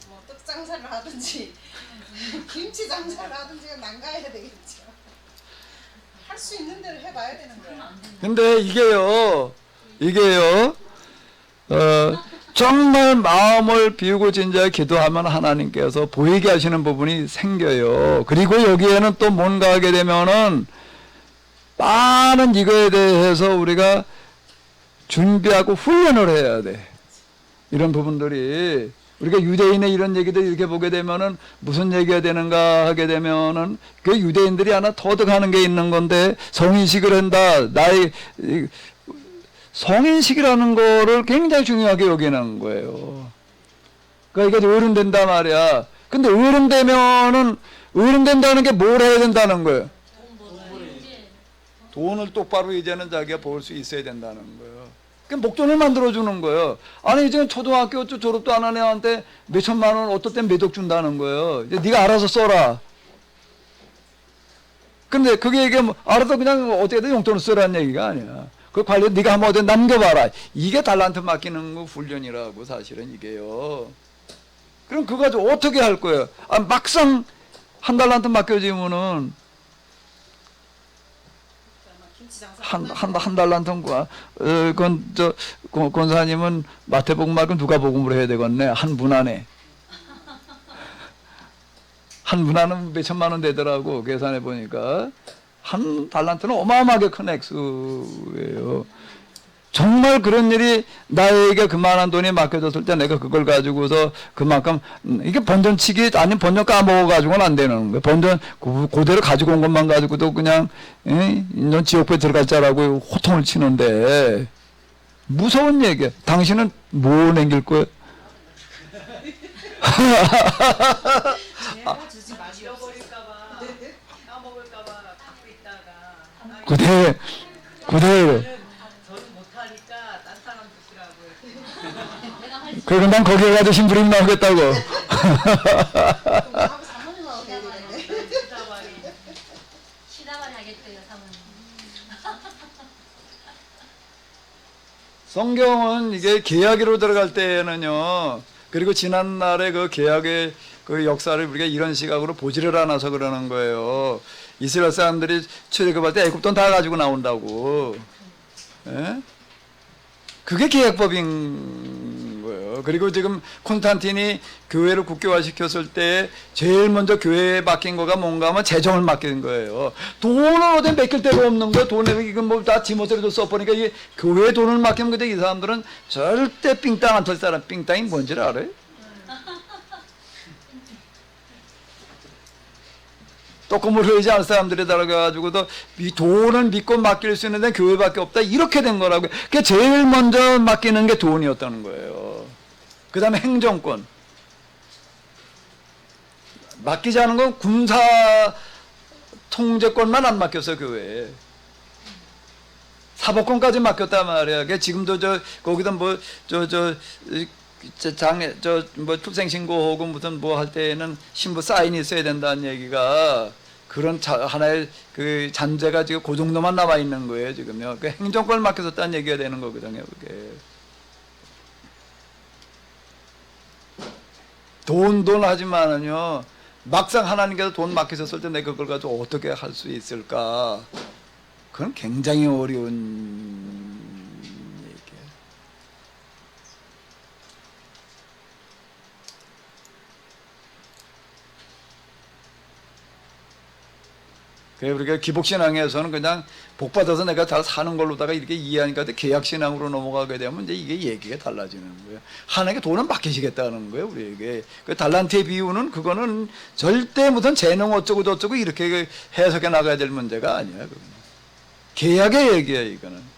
뭐 떡 장사를 하든지 김치 장사를 하든지 남가야 되겠죠. 할 수 있는 대로 해봐야 되는 거야. 근데 이게요. 정말 마음을 비우고 진지하게 기도하면 하나님께서 보이게 하시는 부분이 생겨요. 그리고 여기에는 또 뭔가 하게 되면은 많은 이거에 대해서 우리가 준비하고 훈련을 해야 돼. 이런 부분들이 우리가 유대인의 이런 얘기들 이렇게 보게 되면은 무슨 얘기가 되는가 하게 되면은 그 유대인들이 하나 터득하는 게 있는 건데 성인식을 한다. 나의 성인식이라는 거를 굉장히 중요하게 여기는 거예요. 그러니까 이게 어른 된다 말이야. 근데 어른 된다는 게 뭘 해야 된다는 거예요? 돈을 똑바로 이제는 자기가 벌 수 있어야 된다는 거예요. 그 목돈을 만들어주는 거예요. 아니 이제 초등학교 졸업도 안 한 애한테 몇 천만 원 어떨 땐 몇 억 준다는 거예요. 이제 네가 알아서 써라. 근데 그게 이게 뭐 알아서 그냥 어떻게든 용돈을 쓰라는 얘기가 아니야. 그 관련 네가 한번 어디 남겨봐라. 이게 달란트 맡기는 거 훈련이라고 사실은 이게요. 그럼 그거 가지고 어떻게 할 거예요? 아, 막상 한 달란트 맡겨지면은 김치 장사 한 달란트는 그건 권사님은 마태복음 말고 누가복음으로 해야 되겠네. 한 분 안에. 한 분 안에 몇 천만 원 되더라고 계산해 보니까. 한 달란트는 어마어마하게 큰 액수예요. 정말 그런 일이 나에게 그만한 돈이 맡겨졌을 때 내가 그걸 가지고서 그만큼 이게 본전치기 아니면 본전 까먹어가지고는 안 되는 거예요. 본전 그대로 가지고 온 것만 가지고도 그냥 넌 지옥에 들어갈 자라고 호통을 치는데 무서운 얘기야. 당신은 뭐 남길 거예요? 제발 주지 마시오. 잃어버릴까봐 까먹을까봐 갖고 있다가 그대로. 저는 못하니까 딴 사람 주시라고. 그리고 난 거기에 가서 심부름 나오겠다고. 하고 사모님하고 되는데. 시다발이 하겠대요, 사모님. 성경은 이게 계약으로 들어갈 때는요. 그리고 지난날의 그 계약의 그 역사를 우리가 이런 시각으로 보지를 않아서 그러는 거예요. 이스라엘 사람들이 출애굽할 때 애굽돈 다 가지고 나온다고. 예? 그게 계약법인 거예요. 그리고 지금 콘스탄틴이 교회를 국교화시켰을 때 제일 먼저 교회에 맡긴 거가 뭔가 하면 재정을 맡긴 거예요. 돈을 어디 맡길 데가 없는 거예요. 돈을 이건 뭐 다 지멋대로 써보니까 이게 교회에 돈을 맡기면 근데 이 사람들은 절대 삥땅 안 털 사람. 삥땅이 뭔지를 알아요? 조금을 흐르지 않을 사람들이 달아가지고도 이 돈을 믿고 맡길 수 있는 데는 교회밖에 없다. 이렇게 된 거라고요. 그게 제일 먼저 맡기는 게 돈이었다는 거예요. 그 다음에 행정권. 맡기지 않은 건 군사 통제권만 안 맡겼어, 교회에. 사법권까지 맡겼단 말이야. 그 지금도 거기다 뭐 출생신고하고 무슨 뭐 할 때는 신부 사인이 있어야 된다는 얘기가 그런 하나의 그 잔재가 지금 그 정도만 남아 있는 거예요, 지금요. 그 행정권을 맡겨줬다는 얘기가 되는 거거든요, 그게. 돈 하지만은요, 막상 하나님께서 돈 맡기셨을 때 내가 그걸 가지고 어떻게 할 수 있을까? 그건 굉장히 어려운 얘기예요. 그래서 우리가 기복신앙에서는 그냥 복받아서 내가 다 사는 걸로다가 이렇게 이해하니까 계약신앙으로 넘어가게 되면 이제 이게 얘기가 달라지는 거예요. 하나님께 돈은 맡기시겠다는 거예요, 우리에게. 그 달란트의 비유는 그거는 절대 무슨 재능 어쩌고 저쩌고 이렇게 해석해 나가야 될 문제가 아니야, 그거는. 계약의 얘기예요, 이거는.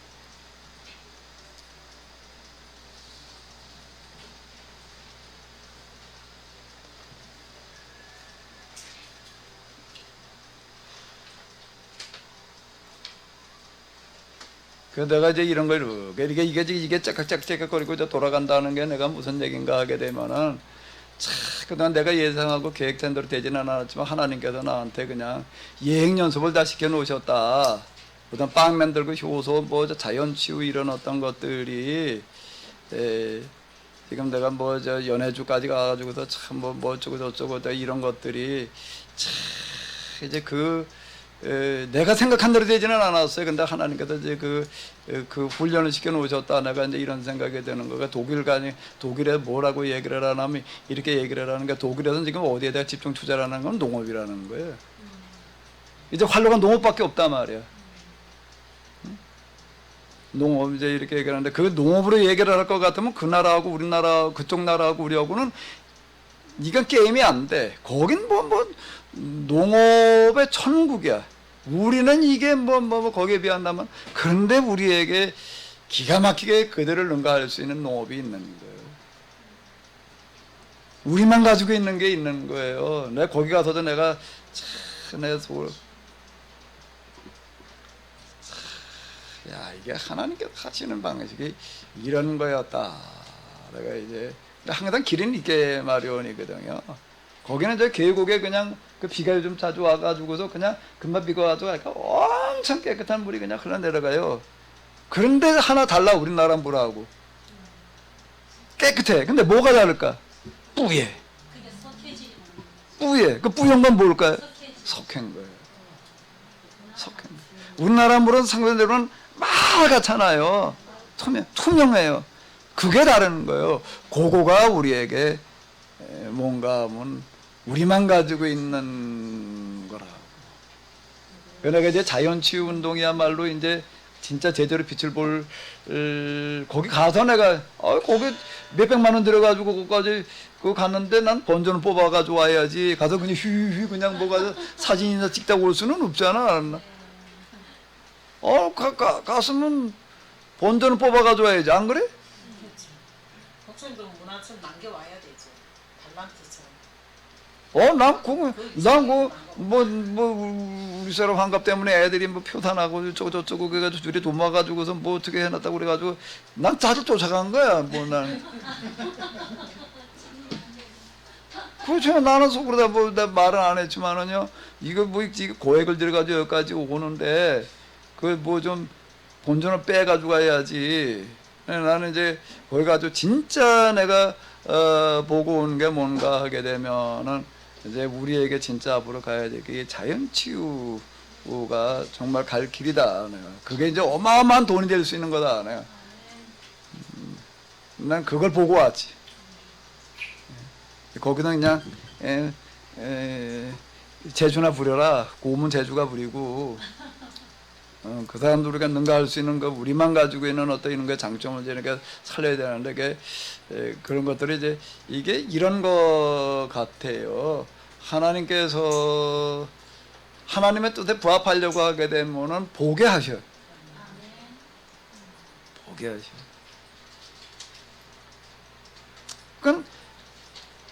그 내가 이제 이런 걸 이게 짝짝짝거리고 이제 돌아간다는 게 내가 무슨 얘기인가 하게 되면은 참 그동안 내가 예상하고 계획된 대로 되지는 않았지만 하나님께서 나한테 그냥 예행 연습을 다 시켜 놓으셨다. 그다음 빵 만들고 효소 뭐 자연치유 이런 어떤 것들이 지금 내가 뭐 연해주까지 가가지고서 참 뭐 어쩌고 저쩌고 이런 것들이 참 이제 내가 생각한 대로 되지는 않았어요. 근데 하나님께서 이제 그 훈련을 시켜 놓으셨다. 내가 이제 이런 생각이 드는 거가 독일에 뭐라고 얘기를 하냐면 이렇게 얘기를 하는 게 독일에서는 지금 어디에 대해 집중 투자를 하는 건 농업이라는 거예요. 이제 활로가 농업밖에 없단 말이야. 농업 이제 이렇게 얘기하는데 그 농업으로 얘기를 할 것 같으면 그 나라하고 우리나라 그쪽 나라하고 우리하고는 이건 게임이 안 돼. 거긴 뭐 농업의 천국이야. 우리는 이게 뭐 거기에 비한다면 그런데 우리에게 기가 막히게 그들을 능가할 수 있는 농업이 있는 거예요. 우리만 가지고 있는 게 있는 거예요. 내가 거기 가서도 내가 내 속으로 야 이게 하나님께서 하시는 방식이 이런 거였다. 내가 이제 항상 길은 있게 마련이거든요. 거기는 이제 계곡에 그냥 그 비가 요즘 자주 와가지고서 그냥 금방 비가 와서 약간 엄청 깨끗한 물이 그냥 흘러내려가요. 그런데 하나 달라 우리나라 물하고 깨끗해. 근데 뭐가 다를까? 뿌예. 뿌예. 그 뿌연 건 뭘까요? 석회인 거예요. 석회. 우리나라 물은 상대적으로는 말같잖아요. 투명해요. 그게 다른 거예요. 그거가 우리에게 뭔가 하면 우리만 가지고 있는 거라고. 그러니까 이제 자연치유 운동이야말로 이제 진짜 제대로 빛을 볼 거기 가서 내가 거기 몇백만 원 들어가지고 거기까지 그거 갔는데 난 본전을 뽑아가지고 와야지. 가서 그냥 휴휴 그냥 뭐가 사진이나 찍다 올 수는 없잖아. 갔으면 본전을 뽑아가지고 와야지. 안 그래? 목소리도 문화처럼 남겨와야 되죠. 달란트처럼. 우리 사람 환갑 때문에 애들이 뭐 표단하고 저쩌고 그래가지고 둘이 도망가지고서 뭐 어떻게 해놨다고 그래가지고 난 다들 쫓아간 거야. 뭐 난. 그렇죠. 나는 속으로다 뭐 나 말은 안 했지만은요. 이거 고액을 들여가지고 여기까지 오는데 그 뭐 좀 본전을 빼가지고 가야지. 나는 이제 거기 가지고 진짜 내가 보고 온 게 뭔가 하게 되면은 이제 우리에게 진짜 앞으로 가야 될 게 자연치유가 정말 갈 길이다. 내가. 그게 이제 어마어마한 돈이 될 수 있는 거다. 내가. 난 그걸 보고 왔지. 거기는 그냥 재주나 부려라. 고우면 재주가 부리고 그 사람들 우리가 능가할 수 있는 거 우리만 가지고 있는 어떤 이런 거 장점을 이렇게 살려야 되는데 그런 것들이 이제 이게 이런 것 같아요. 하나님께서 하나님의 뜻에 부합하려고 하게 되면은 보게 하셔. 보게 하셔. 그건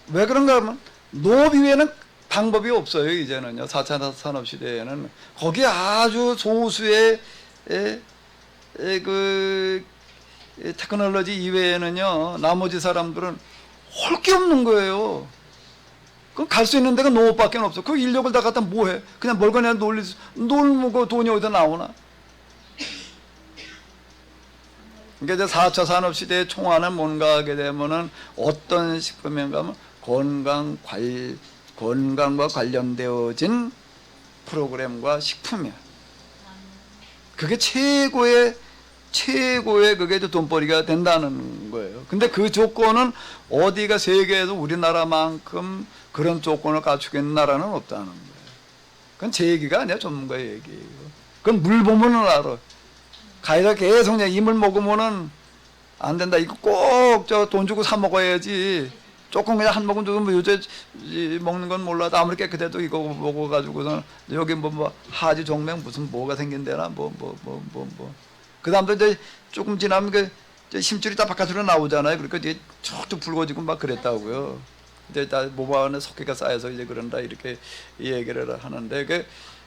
왜 그런가 하면 노업 이외에는 방법이 없어요. 이제는요. 4차 산업시대에는 거기에 아주 소수의 그 테크놀로지 이외에는요. 나머지 사람들은 할 게 없는 거예요. 그럼 갈 수 있는 데가 농업밖에 없어. 그 인력을 다 갖다 뭐해? 그냥 멀거나 놀면 그 돈이 어디서 나오나? 그러니까 이제 4차 산업시대의 총알은 뭔가 하게 되면은 어떤 식품인가 하면 건강과 관련되어진 프로그램과 식품이야. 그게 최고의 그게 돈벌이가 된다는 거예요. 근데 그 조건은 어디가 세계에서 우리나라만큼 그런 조건을 갖추고 있는 나라는 없다는 거예요. 그건 제 얘기가 아니야. 전문가의 얘기예요. 그건 물 보면은 알아. 가이가 계속 이 물 먹으면은 안 된다. 이거 꼭 돈 주고 사 먹어야지. 조금 그냥 한 모금 정도 요새 먹는 건 몰라도 아무리 깨끗해도 이거 먹어가지고서 여기 뭐 하지 종맹 무슨 뭐가 생긴대나 그 다음도 이제 조금 지나면 그 심줄이 다 바깥으로 나오잖아요. 그러니까 이제 쭉쭉 붉어지고 막 그랬다고요. 근데 다 모바 안에 석회가 쌓여서 이제 그런다 이렇게 얘기를 하는데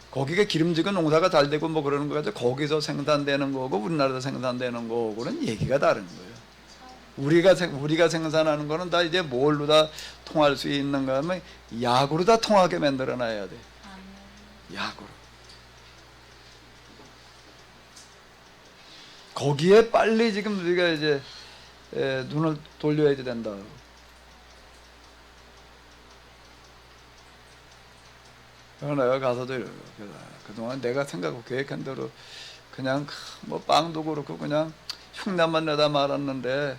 거기가 기름지고 농사가 잘 되고 뭐 그러는 거 가지고 거기서 생산되는 거고 우리나라에서 생산되는 거고는 얘기가 다른 거예요. 우리가 생산하는 거는 다 이제 뭘로 다 통할 수 있는가 하면 약으로 다 통하게 만들어 놔야 돼. 약으로. 거기에 빨리 지금 우리가 이제 눈을 돌려야 된다. 내가 가서도 그동안 내가 생각하고 계획한 대로 그냥 뭐 빵도 그렇고 그냥 흉내만 내다 말았는데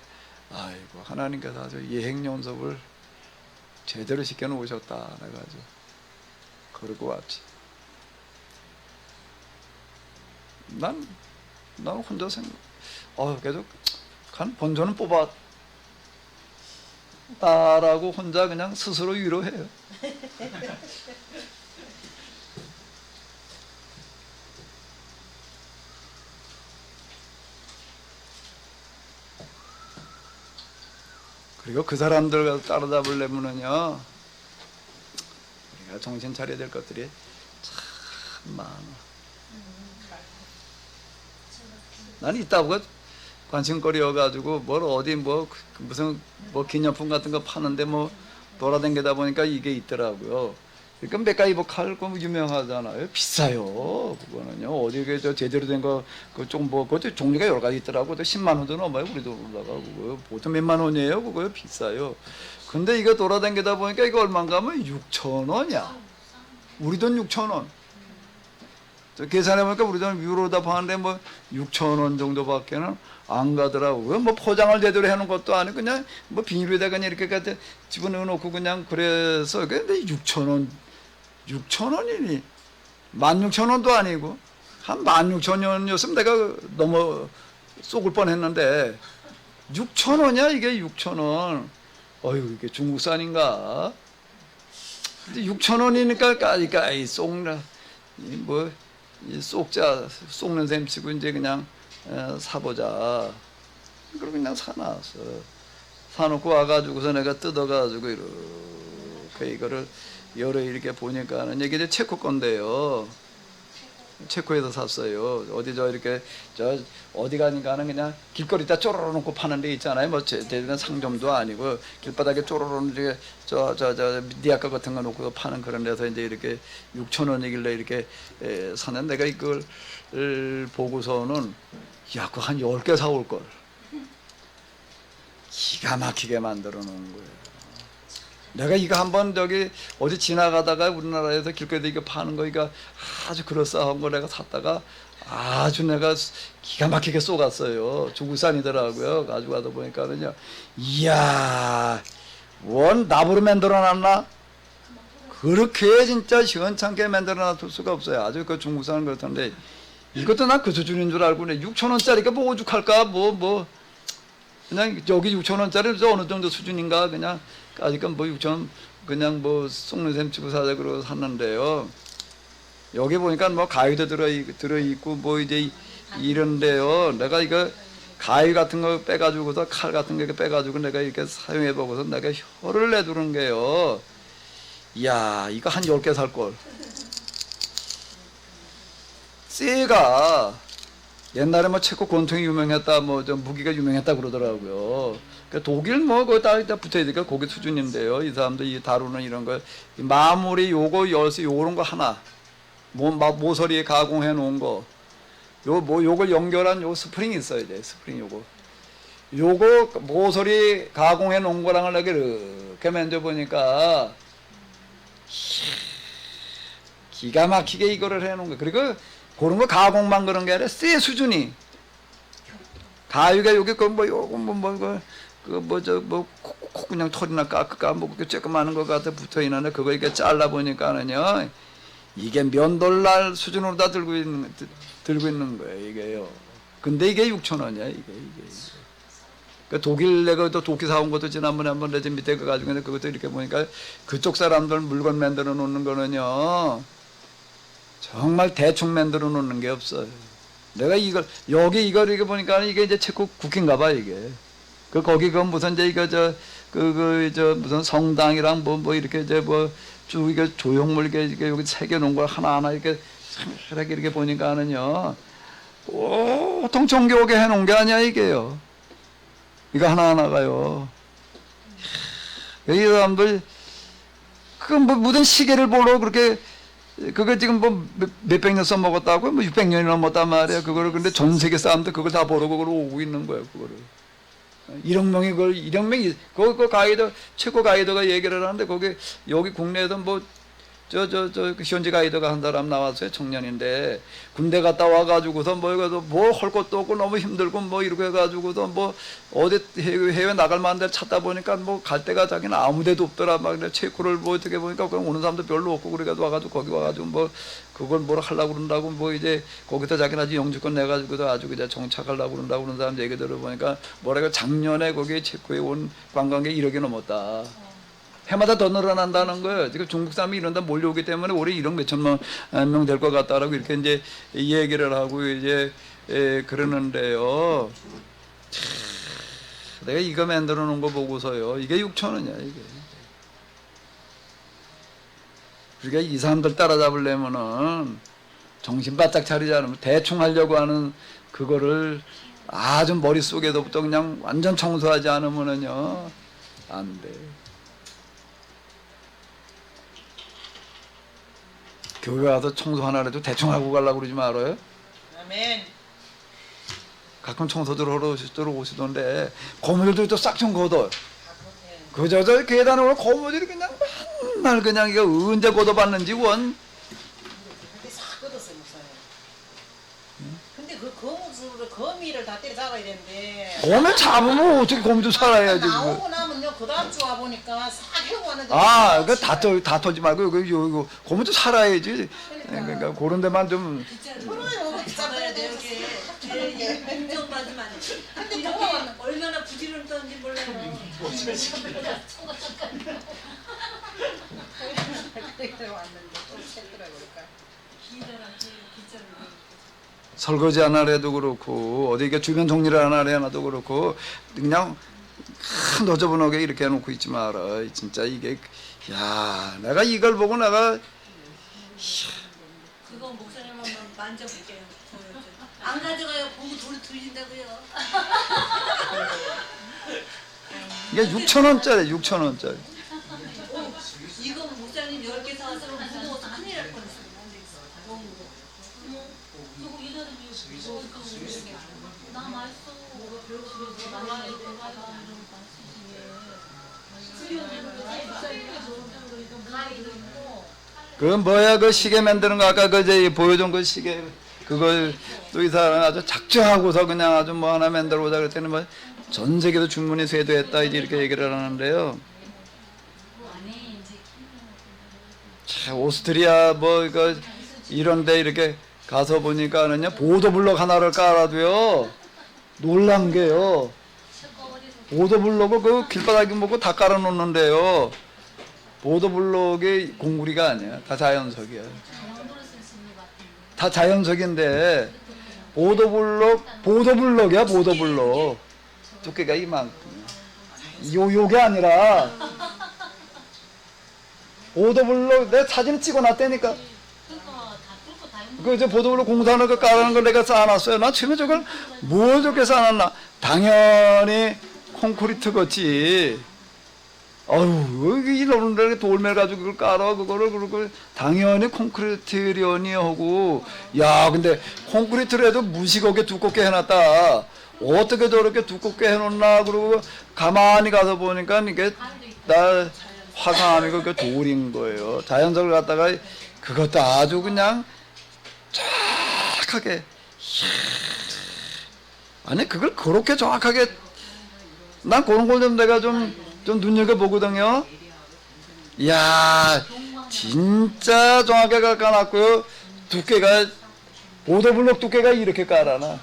아이고 하나님께서 아주 예행연습을 제대로 시켜놓으셨다. 내가 아주 그러고 왔지. 난 혼자 계속 본전은 뽑았다라고 혼자 그냥 스스로 위로해요. 그리고 그 사람들 따라잡으려면은요, 우리가 정신 차려야 될 것들이 참 많아. 나는 이따가 관심거리여가지고 무슨 기념품 같은 거 파는데 돌아다니다 보니까 이게 있더라고요. 그러니까 맥가이버 칼 유명하잖아요. 비싸요. 그거는요. 어디에 저 제대로 된 거 그좀 뭐 그것도 종류가 여러 가지 있더라고. 10만 원도 넘어요. 우리도 올라가 그거 보통 몇만 원이에요. 그거요. 비싸요. 근데 이거 돌아다니다 보니까 이거 얼마인가 하면 6천 원이야. 우리 돈 6천 원. 저 계산해 보니까 우리 돈 유로다 파는데 뭐 6천 원 정도밖에는 안 가더라고요. 뭐 포장을 제대로 해놓은 것도 아니고 그냥 뭐 비닐에다가 그냥 이렇게 갖다 집어넣어 놓고 그냥 그래서 근데 6천 원, 6천 원이니 16,000원도 아니고 한 16,000원이었으면 내가 넘어 쏘글 뻔했는데 6천 원이야 이게 6천 원. 어휴 이게 중국산인가? 근데 6천 원이니까 까이까이 쏙나 뭐 이 쏙자 쏙는 셈 치고 이제 그냥 사보자. 그리고 그냥 사놨어. 사놓고 와가지고서 내가 뜯어가지고 이렇게 이거를 열어 이렇게 보니까는 이게 이제 체코 건데요. 체코에서 샀어요. 어디 저 이렇게 저 어디 가니까는 그냥 길거리다 쪼르르 놓고 파는 데 있잖아요. 뭐 제대로 상점도 아니고 길바닥에 쪼르르 이렇게 저 니아카 같은 거 놓고 파는 그런 데서 이제 이렇게 6,000원이길래 이렇게 사는 내가 이걸 보고서는 야, 그거 한 10개 사올 걸. 기가 막히게 만들어 놓은 거예요. 내가 이거 한번 저기 어디 지나가다가 우리나라에서 길거리에 이거 파는 거 이거 아주 그럴싸한 거 내가 샀다가 아주 내가 기가 막히게 쏘갔어요. 중국산이더라고요. 가지고 가다 보니까는요. 이야, 원 나무로 만들어 놨나? 그렇게 진짜 시원찮게 만들어 놔둘 수가 없어요. 아주 그 중국산은 그렇던데 이것도 난 그 수준인 줄 알고 6,000원짜리가 뭐 오죽할까? 뭐 그냥 여기 6,000원짜리 어느 정도 수준인가 그냥 아직은 뭐 6,000원 그냥 뭐 속는 셈 치고 사자 그러고 샀는데요. 여기 보니까 뭐 가위도 들어있고 뭐 이제 이런데요. 내가 이거 가위 같은 거 빼가지고서 칼 같은 거 빼가지고 내가 이렇게 사용해 보고서 내가 혀를 내두른 게요. 이야 이거 한 10개 살 걸. 쇠가 옛날에 뭐 체코 권총이 유명했다, 뭐 좀 무기가 유명했다 그러더라고요. 그러니까 독일 뭐 거기 다 붙어 있으니까 거기 수준인데요. 이 사람들 이 다루는 이런 거 마무리 요거 열쇠 요런 거 하나, 모서리에 가공해 놓은 거, 요걸 연결한 요 스프링이 있어야 돼. 스프링 요거 모서리 가공해 놓은 거랑을 이렇게 만져 보니까 기가 막히게 이거를 해 놓은 거. 그리고 그런 거 가공만 그런 게 아니라 쇠 수준이 가위가 여기 코 그냥 털이나 깎을까 뭐 그렇게 조그마한 거 같아 붙어 있는데 그거 이렇게 잘라 보니까는요 이게 면돌날 수준으로 다 들고 있는 거예요 이게요. 근데 이게 6,000원이야 이게. 그 독일 내가 또 도끼 사온 것도 지난번에 한번 내 집 밑에 가가지고 그것도 이렇게 보니까 그쪽 사람들 물건 만들어 놓는 거는요. 정말 대충 만들어 놓는 게 없어요. 내가 이걸 이렇게 보니까 이게 이제 체코 국기인가 봐 이게. 거기 무슨 이제 이거 무슨 성당이랑 뭐 이렇게 이제 쭉 이게 조형물 이게 여기 새겨 놓은 걸 하나하나 이렇게 이렇게 보니까는요. 보통 정교하게 해 놓은 게 아니야 이게요. 이거 하나하나가요. 이 사람들 무슨 시계를 보러 그렇게 그거 지금 몇백 년 써먹었다고 600년이 넘었단 말이야. 그거를 근데 전 세계 사람들 그걸 다 보러 그걸 오고 있는 거야. 그거를 1억 명이 그 가이드 최고 가이드가 얘기를 하는데 거기 여기 국내에도 현지 가이드가 한 사람 나왔어요. 청년인데 군대 갔다 와가지고서 뭐 할 것도 없고 너무 힘들고 이렇게 해가지고서 어디 해외 나갈 만한 데를 찾다 보니까 갈 데가 자기는 아무 데도 없더라. 막 체코를 어떻게 보니까 그냥 오는 사람도 별로 없고 그래가지고 와가지고 거기 와가지고 그걸 뭐라 하려고 그런다고 이제 거기다 자기는 아주 영주권 내가지고도 아주 그냥 정착하려고 그런다고 그런 사람 얘기 들어보니까 뭐라고 작년에 거기 체코에 온 관광객 1억이 넘었다. 해마다 더 늘어난다는 거예요. 지금 중국 사람이 이런 데 몰려오기 때문에 올해 1억 몇천만 명 될 것 같다라고 이렇게 이제 얘기를 하고 이제 그러는데요. 내가 이거 만들어 놓은 거 보고서요. 이게 6,000원이야, 이게. 그러니까 이 사람들 따라잡으려면은 정신 바짝 차리지 않으면 대충 하려고 하는 그거를 아주 머릿속에서부터 그냥 완전 청소하지 않으면은요, 안 돼. 교회 와서 청소 하나라도 대충 하고 가려고 그러지 말아요. 아멘. 가끔 청소들 하러 오시던데 고무줄도 또 싹 좀 걷어. 예. 그저 계단으로 고무줄이 그냥 맨날 그냥 이거 언제 걷어봤는지 원. 근데 싹 걷었어요, 목사님. 근데 그 거무줄을 거미를 다 때려 잡아야 되는데 고무 잡으면 어떻게 고무줄 살아야지. 그거. 나오고 나면요 그 다음 주 와보니까 싹 해고 왔는데 아, 다 털지 말고 이거 고무줄 살아야지. 그러니까 그런 데만 좀. 그래요 잡아야 돼 여기 인정받으면 안 돼. 근데 이렇게 뭐가 왔나 얼마나 부지런했던지 몰라요. 그때 왔는데 좀 샜더라고 그러니까 설거지 하나라도 그렇고 어디 이게 주변 정리를 하나도 그렇고 그냥 너저분하게 이렇게 해놓고 있지 마라. 진짜 이게 야 내가 이걸 보고 내가 그거 목사님 한번 만져볼게요. 보여줘. 안 가져가요. 보고 돈 드린다고요. 이게 6,000원짜리 6,000원짜리. 이거 목사님 10개 사와서 무거워서 큰일 날 뻔했어요. 나 맛있어. 그 뭐야 그 시계 만드는 거 아까 그 이제 보여준 그 시계 그걸 또 이 사람 아주 작정하고서 그냥 아주 뭐 하나 만들어 보자 그랬더니 뭐 전 세계도 주문이 쇄도했다 이제 이렇게 얘기를 하는데요. 참 오스트리아 뭐 이거 이런데 이렇게 가서 보니까는요 보도블록 하나를 깔아도요 놀란 게요. 보도블록을 그 길바닥에 먹고 다 깔아놓는데요. 보도블록이 공구리가 아니야. 다 자연석이야. 다 자연석인데 보도블록이야 보도블록. 두께가 이만큼. 요게 아니라 보도블록 내 사진 찍어놨다니까. 그 이제 보도블록 공사하는 거 깔아놓은 걸 내가 쌓아놨어요. 나 처음에 저걸 뭘 저렇게 쌓아놨나? 당연히 콘크리트겠지. 아유, 이런 데 돌멩이 가지고 그걸 깔아, 그거를, 그리고 당연히 콘크리트련이 하고, 야, 근데 콘크리트를 해도 무식하게 두껍게 해놨다. 어떻게 저렇게 두껍게 해놓나, 그러고 가만히 가서 보니까 이게 나 화가 아니고 그 돌인 거예요. 자연석을 갖다가 그것도 아주 그냥 정확하게, 아니, 그걸 그렇게 정확하게, 난 그런 걸 좀 내가 좀 눈여겨보거든요. 이야, 진짜 정확하게 깔아놨고요. 두께가, 보도블록 두께가 이렇게 깔아놔.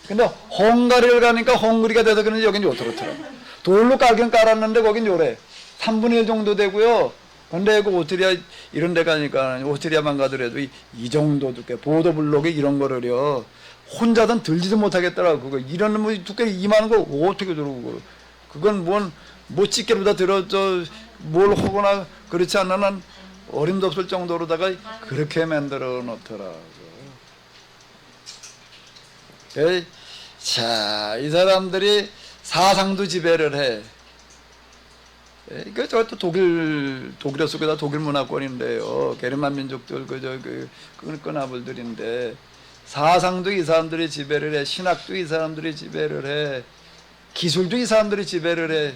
근데 헝가리를 가니까 헝그리가 돼서 그런지 여긴 요렇더라. 돌로 깔긴 깔았는데 거긴 요래. 3분의 1 정도 되고요. 근데 그 오스트리아 이런 데 가니까 오스트리아만 가더라도 이 정도 두께, 보도블록에 이런 거를요. 혼자든 들지도 못하겠더라고. 그거 이런 뭐 두께 이만한 걸 어떻게 들고 그건 뭐 집게보다 들어져 뭘 하거나 그렇지 않는 한 어림도 없을 정도로다가 그렇게 만들어 놓더라고. 자, 이 사람들이 사상도 지배를 해. 저 또 독일어 속에다 독일 문화권인데요. 게르만 민족들 끄나블들인데 사상도 이 사람들이 지배를 해. 신학도 이 사람들이 지배를 해. 기술도 이 사람들이 지배를 해.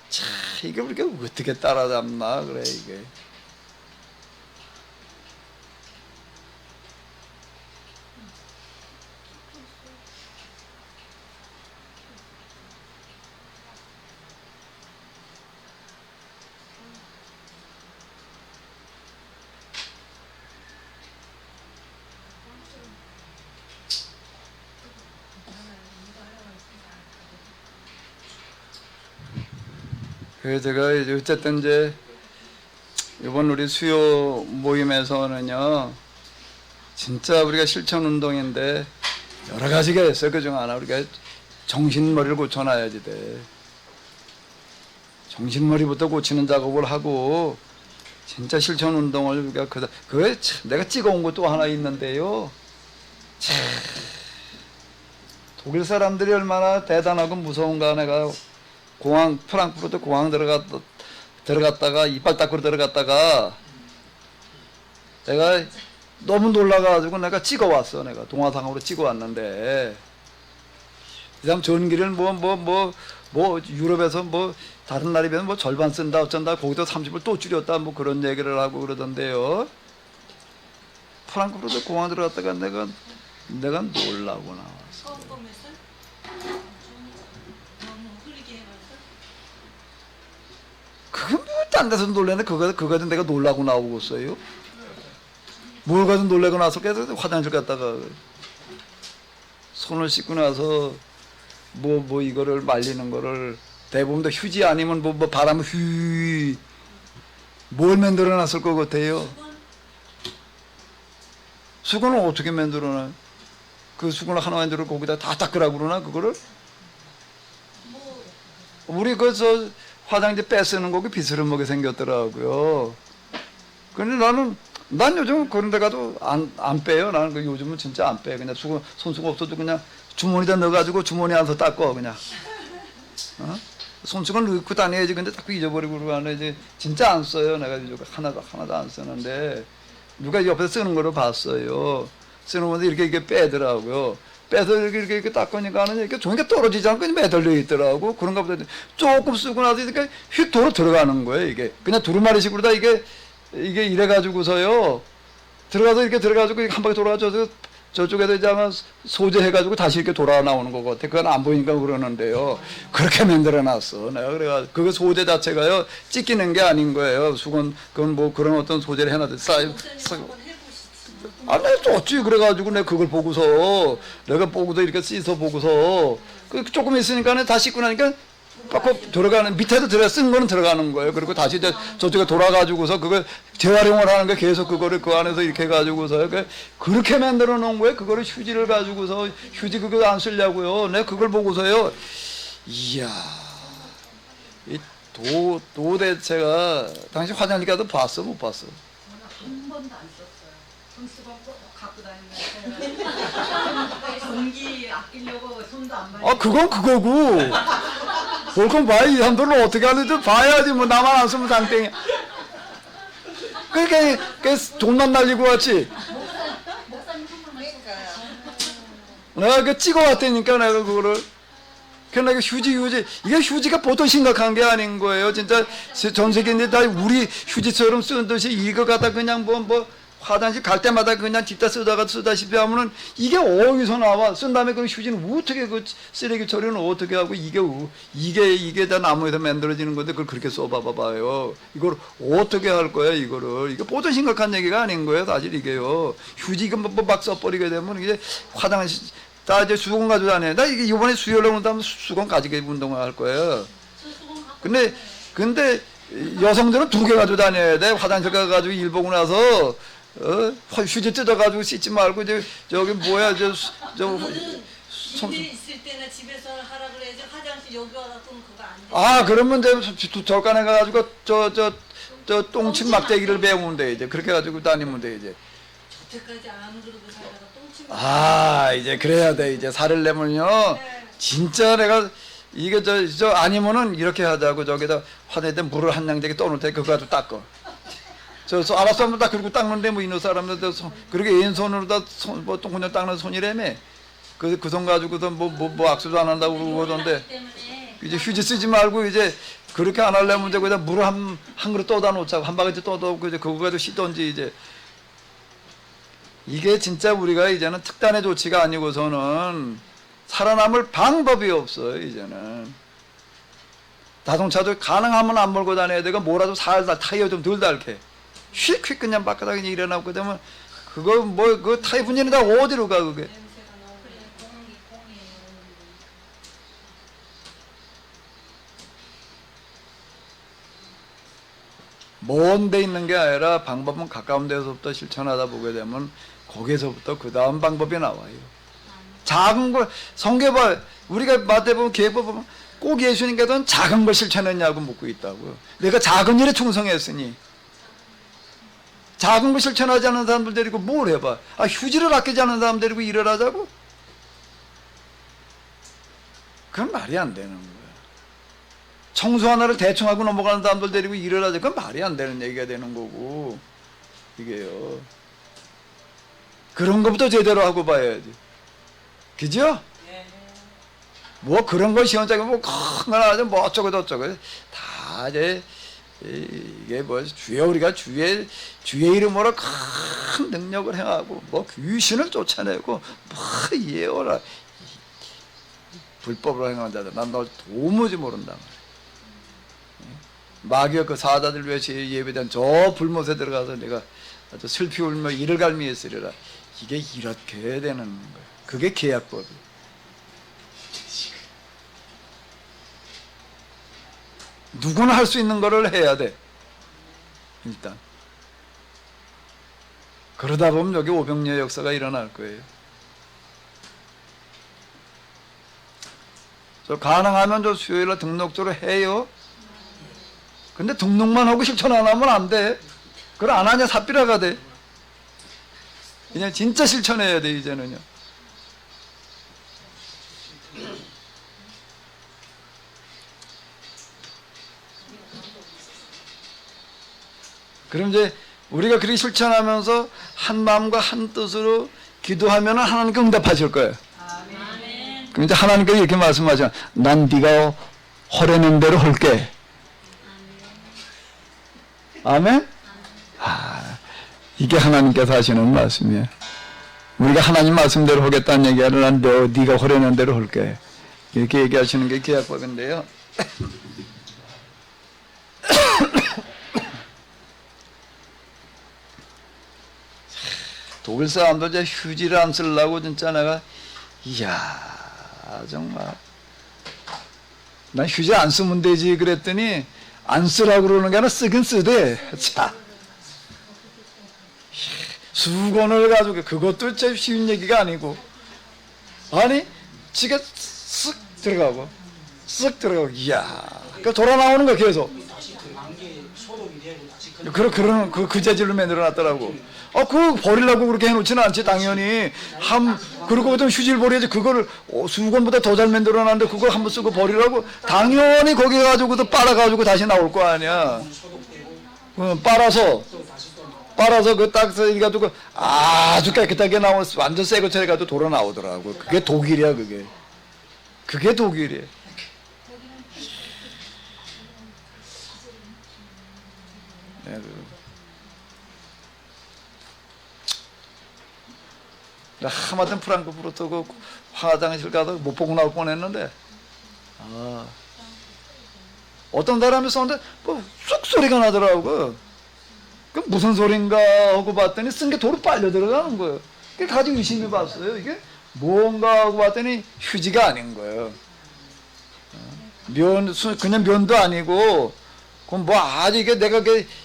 참, 이게 우리가 어떻게 따라잡나, 그래, 이게. 그래서 제가 이제 어쨌든 이제 이번 우리 수요 모임에서는요 진짜 우리가 실천 운동인데 여러 가지가 있어요. 그중 하나 우리가 정신머리를 고쳐놔야지 돼. 정신머리부터 고치는 작업을 하고 진짜 실천 운동을 우리가 그게 내가 찍어온 것도 하나 있는데요. 참, 독일 사람들이 얼마나 대단하고 무서운가. 내가 공항 프랑크푸르트 공항 들어갔다가 이빨 닦으러 들어갔다가 내가 너무 놀라가지고 내가 찍어왔어. 내가 동화상으로 찍어왔는데 이 사람 전기를 뭐 유럽에서 뭐 다른 나라에 비해서 뭐 절반 쓴다 어쩐다 거기도 30을 또 줄였다 뭐 그런 얘기를 하고 그러던데요. 프랑크푸르트 공항 들어갔다가 내가 놀라고 나왔어. 처음 보면서 너무 흐리게 해놨어. 그건 뭐딴 데서 놀래네. 그거는 내가 놀라고 나오고 있어요. 뭘 가서 놀래고 나서 계속 화장실 갔다가 손을 씻고 나서 뭐 이거를 말리는 거를 대부분 다 휴지 아니면 뭐 바람 뭘 만들어 놨을 것 같아요. 수건을 어떻게 만들어놔? 그 수건을 하나 만들어 거기다 다 닦으라고 그러나 그거를? 우리 저 화장지 빼쓰는 거기 비스름하게 생겼더라고요. 근데 난 요즘 그런 데 가도 안 빼요. 나는 그 요즘은 진짜 안 빼. 그냥 손수건 없어도 그냥 주머니에다 넣어가지고 주머니 안에서 닦어 그냥. 손수건 넣고 다녀야지. 근데 자꾸 잊어버리고 그러고 이제 진짜 안 써요. 내가 요즘 하나도 안 쓰는데 누가 옆에서 쓰는 거를 봤어요. 쓰는 건데 이렇게 빼더라고요. 빼서 이렇게 닦으니까는 이렇게 종이가 떨어지지 않고 매달려 있더라고. 그런가 보다. 조금 쓰고 나서 이렇게 휙 돌아 들어가는 거예요. 이게 그냥 두루마리식으로 다 이게 이래가지고서요. 들어가가지고 한 바퀴 돌아가서 저쪽에서 이제 아마 소재해가지고 다시 이렇게 돌아 나오는 것 같아. 그건 안 보이니까 그러는데요. 그렇게 만들어놨어. 내가 그래가지고 그거 소재 자체가요 찢기는 게 아닌 거예요. 수건 그건 뭐 그런 어떤 소재를 해놨듯 쌓여. 아, 내가 어찌 그래가지고 내가 그걸 보고서 내가 보고서 이렇게 씻어 보고서 그 조금 있으니까는 다 씻고 나니까 빡 들어가는 밑에도 쓴 거는 들어가는 거예요. 그리고 다시 이제 저쪽에 돌아가지고서 그걸 재활용을 하는 게 계속 그거를 그 안에서 이렇게 해가지고서 그렇게 만들어 놓은 거예요. 그거를 휴지를 가지고서 휴지 그거 안 쓰려고요. 내가 그걸 보고서요. 이야 이 도대체가 당시 화장실 가도 봤어 못 봤어? 한 번도 안 썼어요. 손수건 꼭 갖고 다니면서 전기 아끼려고 손도 안 많이. 아 그건 그거고. 그럼 봐야 이 사람들은 어떻게 하는지 봐야지. 뭐 나만 안 쓰면 장땡이야. 그러니까 돈만 날리고 왔지. 내가 그 찍어왔다니까 내가 그거를. 그러니까 내가 휴지 이게 휴지가 보통 심각한 게 아닌 거예요. 진짜 전 세계인데 다 우리 휴지처럼 쓰는 듯이 이거 갖다 그냥 뭐 화장실 갈 때마다 그냥 뒷다 쓰다시피 하면은 이게 어디서 나와? 쓴 다음에 그 휴지는 어떻게 그 쓰레기 처리는 어떻게 하고 이게 다 나무에서 만들어지는 건데 그걸 그렇게 써봐봐요. 이걸 어떻게 할 거야 이거를? 이게 보통 심각한 얘기가 아닌 거예요. 사실 이게요. 휴지 이거 막 써버리게 되면 이게 화장실 다 이제 수건 가지고 다녀. 나 이게 이번에 수요일에 온다면 수건 가지고 운동을 할 거예요. 근데 여성들은 2개 가지고 다녀야 돼. 화장실 가가지고 일 보고 나서 휴지 뜯어가지고 씻지 말고 저기 뭐야 집에 있을 때나 집에서 하라 그래야지 화장실 여기 와갖고 그거 안 돼. 아 그러면 이제 절간에 가가지고 저 똥침 막대기를 배우면 돼 이제. 그렇게 가지고 다니면 돼 이제. 저때까지 안 그러고 살다가 똥침. 아 이제 그래야 돼 이제. 살을 내면요 진짜 내가 이게 저 아니면은 이렇게 하자고 저기다 화내때 물을 한 양대기 떠놓을 때 그거 가지고 닦어. 알았어 하면 다 그리고 닦는데 뭐 이놈 사람들 그렇게 왼손으로 다 뭐 똥구녕 닦는 손이라며. 그 손 가지고서 뭐 악수도 안 한다고 그러던데. 이제 휴지 쓰지 말고 이제 그렇게 안 하려면 이제 거기다 물을 한 그릇 떠다 놓자고 한 바가지 떠다 놓고 이제 그거 가지고 씻던지 이제. 이게 진짜 우리가 이제는 특단의 조치가 아니고서는 살아남을 방법이 없어요 이제는. 자동차도 가능하면 안 몰고 다녀야 되고 뭐라도 살살 타이어 좀 덜 닳게 휙휙 그냥 바깥에 일어나고 그러면 그거 그 타이어 분열이 다 어디로 가 그게. 먼 데 있는 게 아니라 방법은 가까운 데서부터 실천하다 보게 되면 거기에서부터 그 다음 방법이 나와요. 작은 걸 성경봐 우리가 마태복음 계획법 보면 꼭 예수님께서는 작은 걸 실천했냐고 묻고 있다고요. 내가 작은 일에 충성했으니 작은 걸 실천하지 않는 사람들 데리고 뭘 해봐. 휴지를 아끼지 않는 사람 데리고 일을 하자고? 그건 말이 안 되는 거야. 청소 하나를 대충 하고 넘어가는 사람들 데리고 일을 하자. 그건 말이 안 되는 얘기가 되는 거고. 이게요. 그런 것부터 제대로 하고 봐야지. 그죠? 뭐 그런 거 시원하게 뭐큰거 나죠. 뭐 어쩌고 저쩌고 다 이제 이게 뭐 우리가 주의 이름으로 큰 능력을 행하고 뭐 귀신을 쫓아내고 뭐 예어라 불법으로 행하는 자들 난 너 도무지 모른다 말이야. 마귀의 그 사자들 위해 예배된 저 불못에 들어가서 내가 아주 슬피 울며 이를 갈미했으리라. 이게 이렇게 되는 거야. 그게 계약법이야. 누구나 할 수 있는 거를 해야 돼. 일단 그러다 보면 여기 오병리의 역사가 일어날 거예요. 저 가능하면 저 수요일날 등록조를 해요. 근데 등록만 하고 실천 안 하면 안 돼. 그걸 안 하냐 삽비라가 돼. 그냥 진짜 실천해야 돼 이제는요. 그럼 이제 우리가 그렇게 실천하면서 한 마음과 한 뜻으로 기도하면 하나님께 응답하실 거예요. 그럼 이제 하나님께서 이렇게 말씀하죠. 난 네가 허려낸 대로 할게. 아멘? 이게 하나님께서 하시는 말씀이에요. 우리가 하나님 말씀대로 하겠다는 얘기 아니라 네가 허려낸 대로 할게. 이렇게 얘기하시는 게 계약법인데요. 독일 사람도 이제 휴지를 안 쓰려고 진짜 내가 이야 정말 난 휴지 안 쓰면 되지 그랬더니 안 쓰라고 그러는 게 아니라 쓰긴 쓰대. 자 수건을 가지고 그것도 진짜 쉬운 얘기가 아니고 아니 지가 쓱 들어가고 쓱 들어가고 이야 그 돌아 나오는 거야 계속. 그런 그 재질로 만들어놨더라고. 그거 버리려고 그렇게 해놓지는 않지 당연히. 그러고 보통 휴지를 버려야지. 그거를 수건보다 더 잘 만들어놨는데 그걸 한번 쓰고 버리라고 당연히 거기 가지고도 빨아가지고 다시 나올 거 아니야. 빨아서 그 딱 해가지고 아주 깨끗하게 나온 완전 새 것처럼 해가지고 돌아 나오더라고. 그게 독일이야 그게 독일이야. 네, 하마튼 프랑크푸르트 그 화장실 가서 못 보고 나올 뻔했는데 어떤 사람이 썼는데 뭐 쑥소리가 나더라고. 그 무슨 소린가 하고 봤더니 쓴 게 도로 빨려 들어가는 거예요. 그게 가지고 의심해 봤어요. 이게 뭔가 하고 봤더니 휴지가 아닌 거예요. 그냥 면도 아니고 그럼 뭐 아주 이게 내가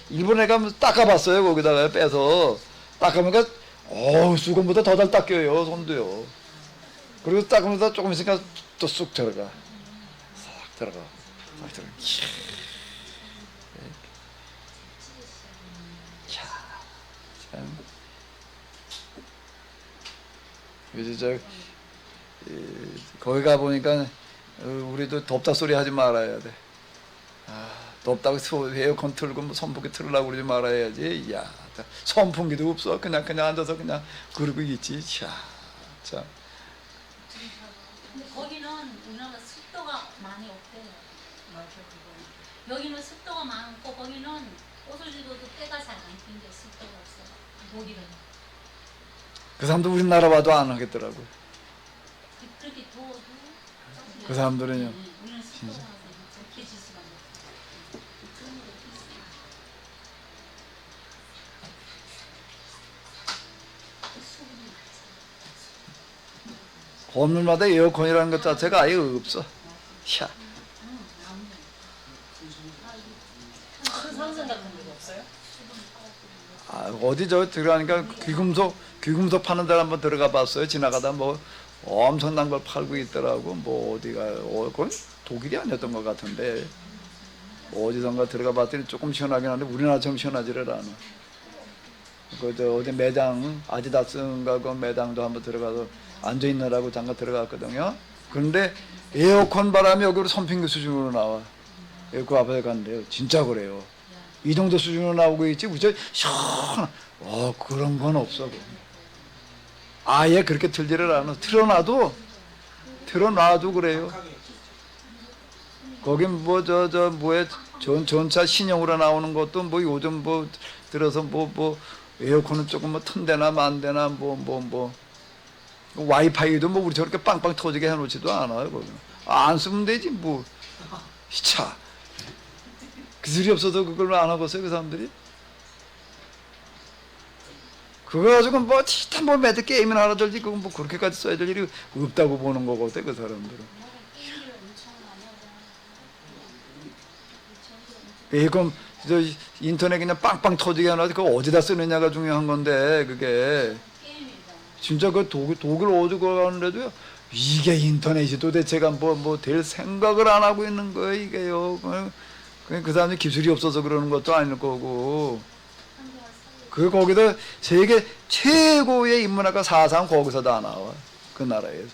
일본에 가면 닦아봤어요. 거기다가 빼서 닦아보니까 수건보다 더 잘 닦여요 손도요. 그리고 닦으면서 조금 있으니까 또 쑥 들어가. 싹 들어가. 참. 그래서 거기 가 보니까 우리도 덥다 소리 하지 말아야 돼. 덥다고 에어컨 틀고 뭐 선풍기 틀으려고 그러지 말아야지. 야, 선풍기도 없어. 그냥 앉아서 그냥 그러고 있지. 참. 근데 거기는 우리나라 습도가 많이 없대요. 여기는 습도가 많고 거기는 옷을 입어도 때가 잘 안 핀대. 습도가 없어. 독일은. 그 사람도 우리나라 와도 안 하겠더라고. 그렇게 더워도 그 사람들은요. 우리는 습도가 좋게 지수가 건물마다 에어컨이라는 것 자체가 아예 없어. 샤. 큰 상승 같은 데가 없어요? 어디 저 들어가니까 귀금속 파는 데 한번 들어가 봤어요. 지나가다 뭐 엄청난 걸 팔고 있더라고. 뭐 어디가 그건 독일이 아니었던 것 같은데 어디선가 들어가 봤더니 조금 시원하긴 한데 우리나라처럼 시원하지를 않아. 어디 매장 아디다스인가 그 매장도 한번 들어가서 앉아 있느라고 잠깐 들어갔거든요. 그런데 에어컨 바람이 여기로 선풍기 수준으로 나와. 그 앞에 갔는데요. 진짜 그래요. 이 정도 수준으로 나오고 있지. 우리 시원. 그런 건 없어. 아예 그렇게 틀지를 않아. 틀어놔도 그래요. 거긴 뭐 뭐에 전차 신형으로 나오는 것도 뭐 요즘 뭐 들어서 뭐 에어컨은 조금 뭐 튼대나 만대나 뭐 와이파이도 뭐 우리 저렇게 빵빵 터지게 해놓지도 않아요. 거기 안 쓰면 되지 뭐. 차 기술이 없어서 그걸 안 하겠어요 그 사람들이. 그거 가지고 뭐 티타 뭐 매드 게임이나 하나 들지 그건 뭐 그렇게까지 써야 될 일이 없다고 보는 거거든 그 사람들은. 그럼 저 인터넷 그냥 빵빵 터지게 해놔서 그거 어디다 쓰느냐가 중요한 건데 그게 진짜 그 독일 어디 가는데도요 이게 인터넷이 도대체가 뭐 될 생각을 안 하고 있는 거예요 이게요. 그 사람이 기술이 없어서 그러는 것도 아닐 거고. 거기다 세계 최고의 인문학과 사상 거기서 다 나와 그 나라에서.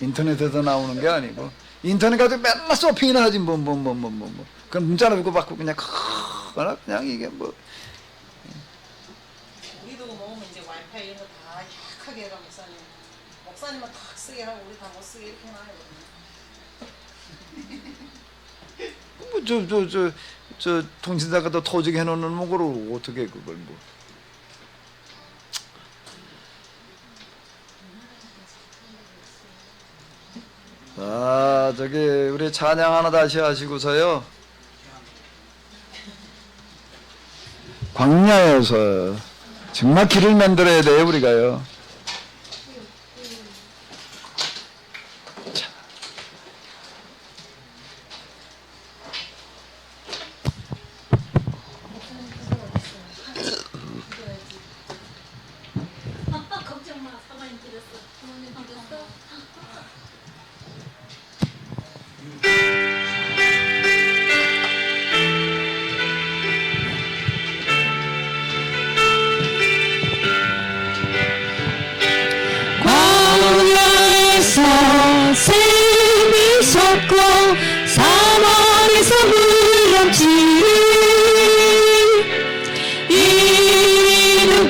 인터넷에서 나오는 게 아니고 인터넷 가지고 맨날 서핑이나 하지 뭐. 그냥 문자나 주고 받고 그냥 그냥 이게 뭐. 우리도 먹으면 이제 와이파이 이런 거 다 약하게 해라 목사님은 탁 쓰게 하고 우리 다 못 쓰게 이렇게 해놔요. 뭐 저 통신사가 더 터지게 해놓는 뭐 그걸 어떻게 그걸 뭐. 저기 우리 찬양 하나 다시 하시고서요. 광야에서 정말 길을 만들어야 돼요 우리가요. 걱정 마. 사모님 드렸어. 사모님 드렸어. 광야에서